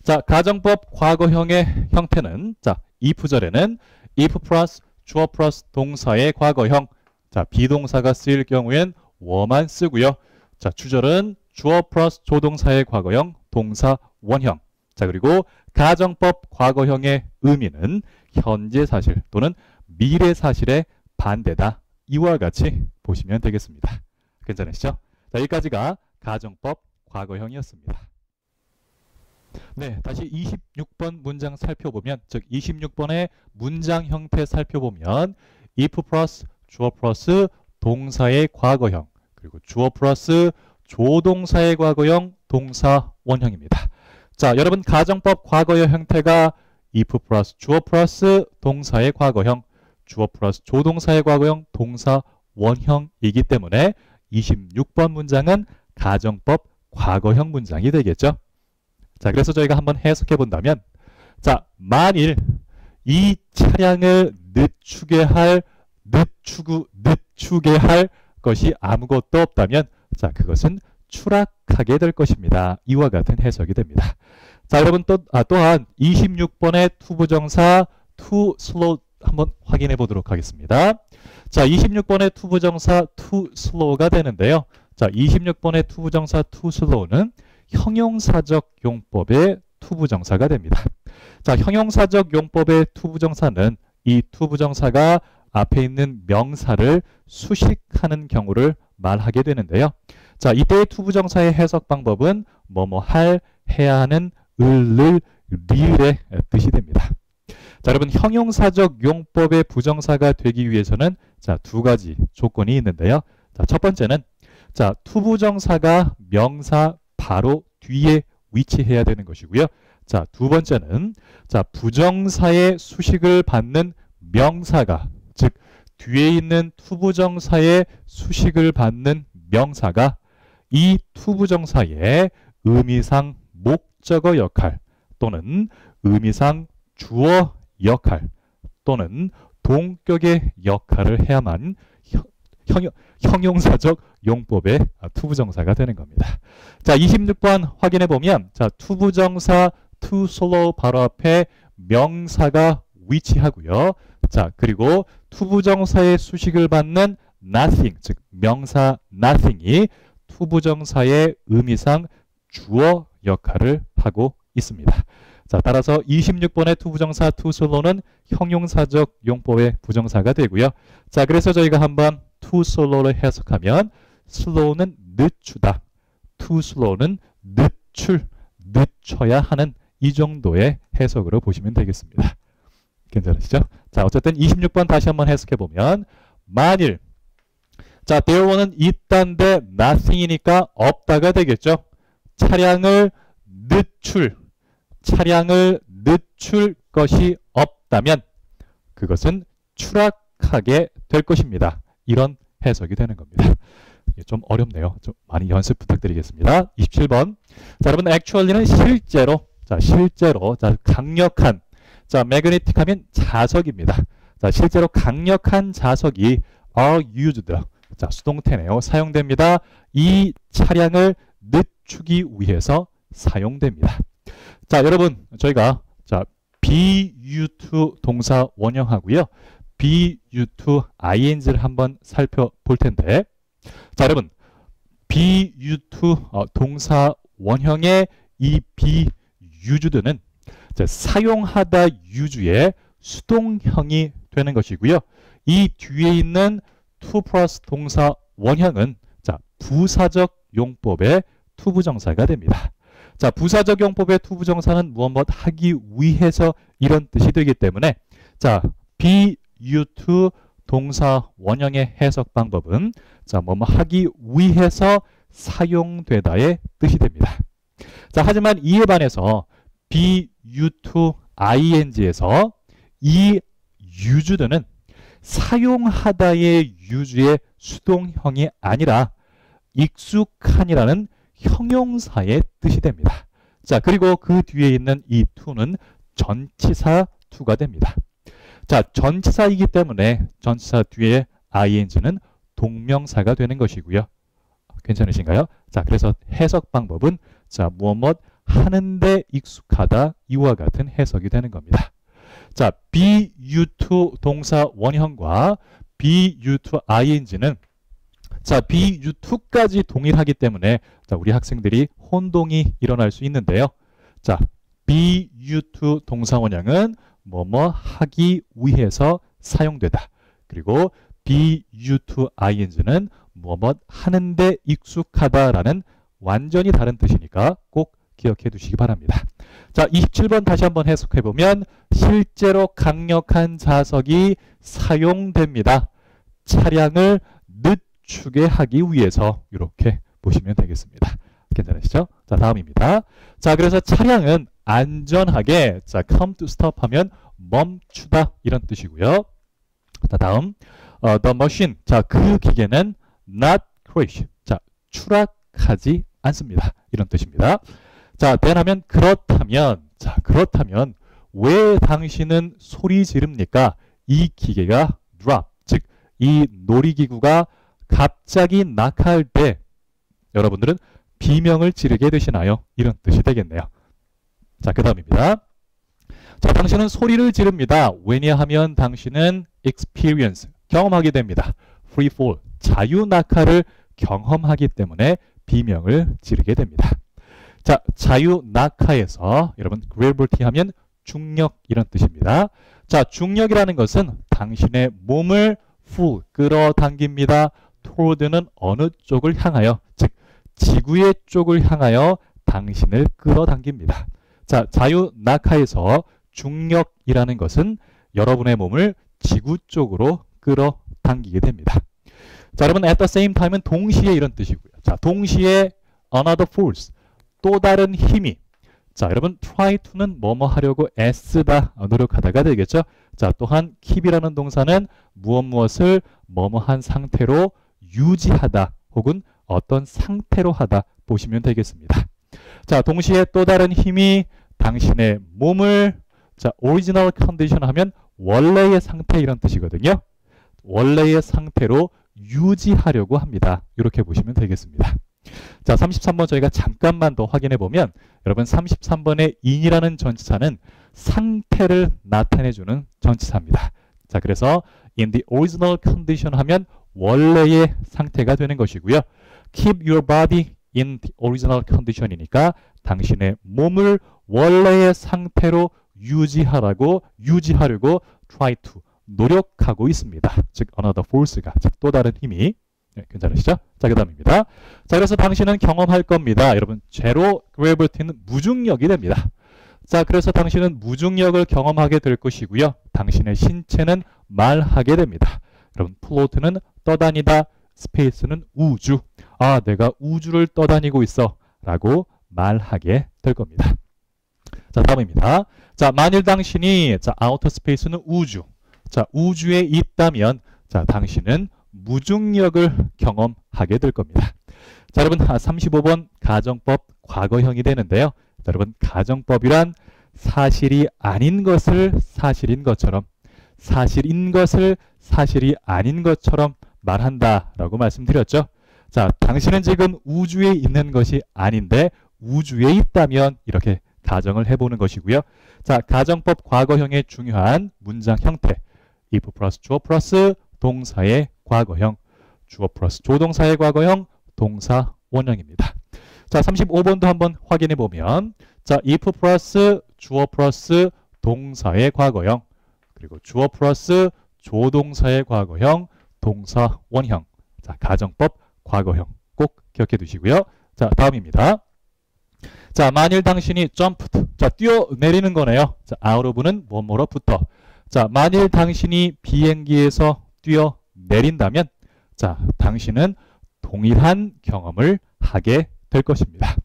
자, 가정법 과거형의 형태는 자, if절에는 if 플러스 주어 플러스 동사의 과거형. 자, 비동사가 쓰일 경우엔 were만 쓰고요. 자, 주절은 주어 플러스 조동사의 과거형 동사 원형. 자, 그리고 가정법 과거형의 의미는 현재 사실 또는 미래 사실의 반대다. 이와 같이 보시면 되겠습니다. 괜찮으시죠? 자, 여기까지가 가정법 과거형이었습니다. 네, 다시 26번 문장 살펴보면, 즉 26번의 문장 형태 살펴보면 if 플러스 주어 플러스 동사의 과거형, 그리고 주어 플러스 조동사의 과거형 동사 원형입니다. 자, 여러분 가정법 과거형 형태가 if 플러스 주어 플러스 동사의 과거형, 주어 플러스 조동사의 과거형 동사 원형이기 때문에 26번 문장은 가정법 과거형 문장이 되겠죠. 자, 그래서 저희가 한번 해석해 본다면, 자, 만일 이 차량을 늦추게 할 것이 아무것도 없다면, 자, 그것은 추락하게 될 것입니다. 이와 같은 해석이 됩니다. 자, 여러분 또한 26번의 투부정사 to slow 한번 확인해 보도록 하겠습니다. 자, 26번의 투부정사 to slow가 되는데요. 자, 26번의 투부정사 to slow는 형용사적 용법의 투부정사가 됩니다. 자, 형용사적 용법의 투부정사는 이 투부정사가 앞에 있는 명사를 수식하는 경우를 말하게 되는데요. 자, 이때의 투부정사의 해석 방법은 뭐뭐 할, 해야 하는, 을, 리을의 뜻이 됩니다. 자, 여러분 형용사적 용법의 부정사가 되기 위해서는 자, 두 가지 조건이 있는데요. 자, 첫 번째는 자, 투부정사가 명사 바로 뒤에 위치해야 되는 것이고요. 자, 두 번째는 자, 부정사의 수식을 받는 명사가, 즉 뒤에 있는 투부정사의 수식을 받는 명사가 이 투부정사의 의미상 목적어 역할 또는 의미상 주어 역할 또는 동격의 역할을 해야만 형용사적 용법의 투부정사가 되는 겁니다. 자, 26번 확인해 보면 자, 투부정사 to slow 바로 앞에 명사가 위치하고요. 자, 그리고 투부정사의 수식을 받는 nothing, 즉 명사 nothing이 투부정사의 의미상 주어 역할을 하고 있습니다. 자, 따라서 26번의 투부정사 to slow는 형용사적 용법의 부정사가 되고요. 자, 그래서 저희가 한번 to slow를 해석하면 slow는 늦추다, to slow는 늦춰야 하는 이 정도의 해석으로 보시면 되겠습니다. 괜찮으시죠? 자, 어쨌든 26번 다시 한번 해석해 보면 만일 자, there were는 있단데 nothing이니까 없다가 되겠죠. 차량을 늦출 것이 없다면 그것은 추락하게 될 것입니다. 이런 해석이 되는 겁니다. 이게 좀 어렵네요. 좀 많이 연습 부탁드리겠습니다. 27번. 자, 여러분 actually는 실제로, 자, 강력한, 자, magnetic 하면 자석입니다. 자, 실제로 강력한 자석이 are used, 자, 수동태네요. 사용됩니다. 이 차량을 늦추기 위해서 사용됩니다. 자, 여러분 저희가 자, be-to 동사 원형하고요. be-to ing를 한번 살펴볼 텐데, 자, 여러분 be-to 동사 원형의 이 be used는 사용하다 use의 수동형이 되는 것이고요. 이 뒤에 있는 to 플러스 동사 원형은 자, 부사적 용법의 투부정사가 됩니다. 자, 부사적 용법의 투부정사는 무엇 하기 위해서 이런 뜻이 되기 때문에 자, be you to 동사 원형의 해석 방법은 자, 뭐뭐 하기 위해서 사용되다의 뜻이 됩니다. 자, 하지만 이에 반해서 be you to ing에서 이 used는 사용하다의 유주의 수동형이 아니라 익숙한이라는 형용사의 뜻이 됩니다. 자, 그리고 그 뒤에 있는 이 to는 전치사 to가 됩니다. 자, 전치사이기 때문에 전치사 뒤에 ing는 동명사가 되는 것이고요. 괜찮으신가요? 자, 그래서 해석 방법은 자, 무엇 하는데 익숙하다 이와 같은 해석이 되는 겁니다. 자, be you2 동사 원형과 be you2 ing는 자, be you2까지 동일하기 때문에 자, 우리 학생들이 혼동이 일어날 수 있는데요. 자, be you2 동사 원형은 뭐뭐 하기 위해서 사용되다. 그리고 be you2 ing는 뭐뭐 하는데 익숙하다라는 완전히 다른 뜻이니까 꼭 기억해 두시기 바랍니다. 자, 27번 다시 한번 해석해 보면 실제로 강력한 자석이 사용됩니다. 차량을 늦추게 하기 위해서 이렇게 보시면 되겠습니다. 괜찮으시죠? 자, 다음입니다. 자, 그래서 차량은 안전하게 자, come to stop 하면 멈추다 이런 뜻이고요. 자, 다음 the machine 자, 그 기계는 not crash 자, 추락하지 않습니다. 이런 뜻입니다. 자, then 하면 그렇다면 자, 그렇다면 왜 당신은 소리 지릅니까? 이 기계가 drop 즉 이 놀이기구가 갑자기 낙하할 때 여러분들은 비명을 지르게 되시나요? 이런 뜻이 되겠네요. 자, 그 다음입니다. 자, 당신은 소리를 지릅니다. 왜냐하면 당신은 experience, 경험하게 됩니다. free fall, 자유 낙하를 경험하기 때문에 비명을 지르게 됩니다. 자, 자유 낙하에서 여러분 gravity 하면 중력 이런 뜻입니다. 자, 중력이라는 것은 당신의 몸을 full, 끌어당깁니다. toward는 어느 쪽을 향하여, 즉 지구의 쪽을 향하여 당신을 끌어당깁니다. 자, 자유 낙하에서 중력이라는 것은 여러분의 몸을 지구 쪽으로 끌어당기게 됩니다. 자, 여러분 at the same time은 동시에 이런 뜻이고요. 자, 동시에 another force, 또 다른 힘이. 자, 여러분 try to는 뭐뭐 하려고 애쓰다, 노력하다가 되겠죠. 자, 또한 keep이라는 동사는 무엇을 뭐뭐한 상태로 유지하다 혹은 어떤 상태로 하다 보시면 되겠습니다. 자, 동시에 또 다른 힘이 당신의 몸을 자, original condition 하면 원래의 상태 이런 뜻이거든요. 원래의 상태로 유지하려고 합니다. 이렇게 보시면 되겠습니다. 자, 33번 저희가 잠깐만 더 확인해 보면 여러분 33번의 in이라는 전치사는 상태를 나타내주는 전치사입니다. 자, 그래서 in the original condition 하면 원래의 상태가 되는 것이고요. keep your body in the original condition이니까 당신의 몸을 원래의 상태로 유지하려고 try to 노력하고 있습니다. 즉 another force가 즉 또 다른 힘이 네, 괜찮으시죠? 자, 그 다음입니다. 자, 그래서 당신은 경험할 겁니다. 여러분 zero gravity는 무중력이 됩니다. 자, 그래서 당신은 무중력을 경험하게 될 것이고요. 당신의 신체는 말하게 됩니다. 여러분 float는 떠다니다, space는 우주. 아, 내가 우주를 떠다니고 있어 라고 말하게 될 겁니다. 자, 다음입니다. 자, 만일 당신이 자, outer space는 우주. 자, 우주에 있다면 자, 당신은 무중력을 경험하게 될 겁니다. 자, 여러분 35번 가정법 과거형이 되는데요. 자, 여러분 가정법이란 사실이 아닌 것을 사실인 것처럼, 사실인 것을 사실이 아닌 것처럼 말한다라고 말씀드렸죠. 자, 당신은 지금 우주에 있는 것이 아닌데 우주에 있다면 이렇게 가정을 해보는 것이고요. 자, 가정법 과거형의 중요한 문장 형태 if 플러스 주어 플러스 동사의 과거형, 주어 플러스 조동사의 과거형, 동사 원형입니다. 자, 35번도 한번 확인해 보면 자, if 플러스 주어 플러스 동사의 과거형, 그리고 주어 플러스 조동사의 과거형, 동사 원형. 자, 가정법 과거형 꼭 기억해 두시고요. 자, 다음입니다. 자, 만일 당신이 jumped, 자, 뛰어내리는 거네요. 자, out of는 뭐뭐로부터. 자, 만일 당신이 비행기에서 뛰어내린다면 자, 당신은 동일한 경험을 하게 될 것입니다.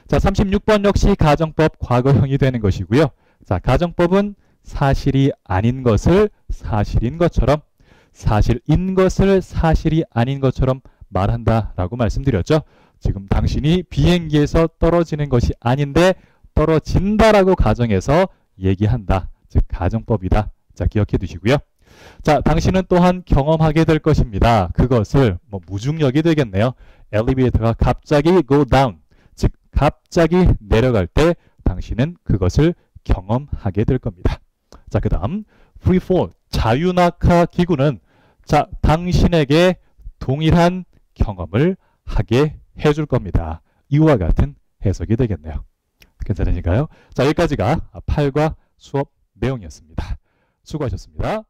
자, 36번 역시 가정법 과거형이 되는 것이고요. 자, 가정법은 사실이 아닌 것을 사실인 것처럼, 사실인 것을 사실이 아닌 것처럼 말한다라고 말씀드렸죠. 지금 당신이 비행기에서 떨어지는 것이 아닌데 떨어진다라고 가정해서 얘기한다. 즉 가정법이다. 자, 기억해 두시고요. 자, 당신은 또한 경험하게 될 것입니다. 그것을 무중력이 되겠네요. 엘리베이터가 갑자기 go down, 즉 갑자기 내려갈 때 당신은 그것을 경험하게 될 겁니다. 자, 그 다음 free fall, 자유낙하 기구는 자, 당신에게 동일한 경험을 하게 해줄 겁니다. 이와 같은 해석이 되겠네요. 괜찮으신가요? 자, 여기까지가 8과 수업 내용이었습니다. 수고하셨습니다.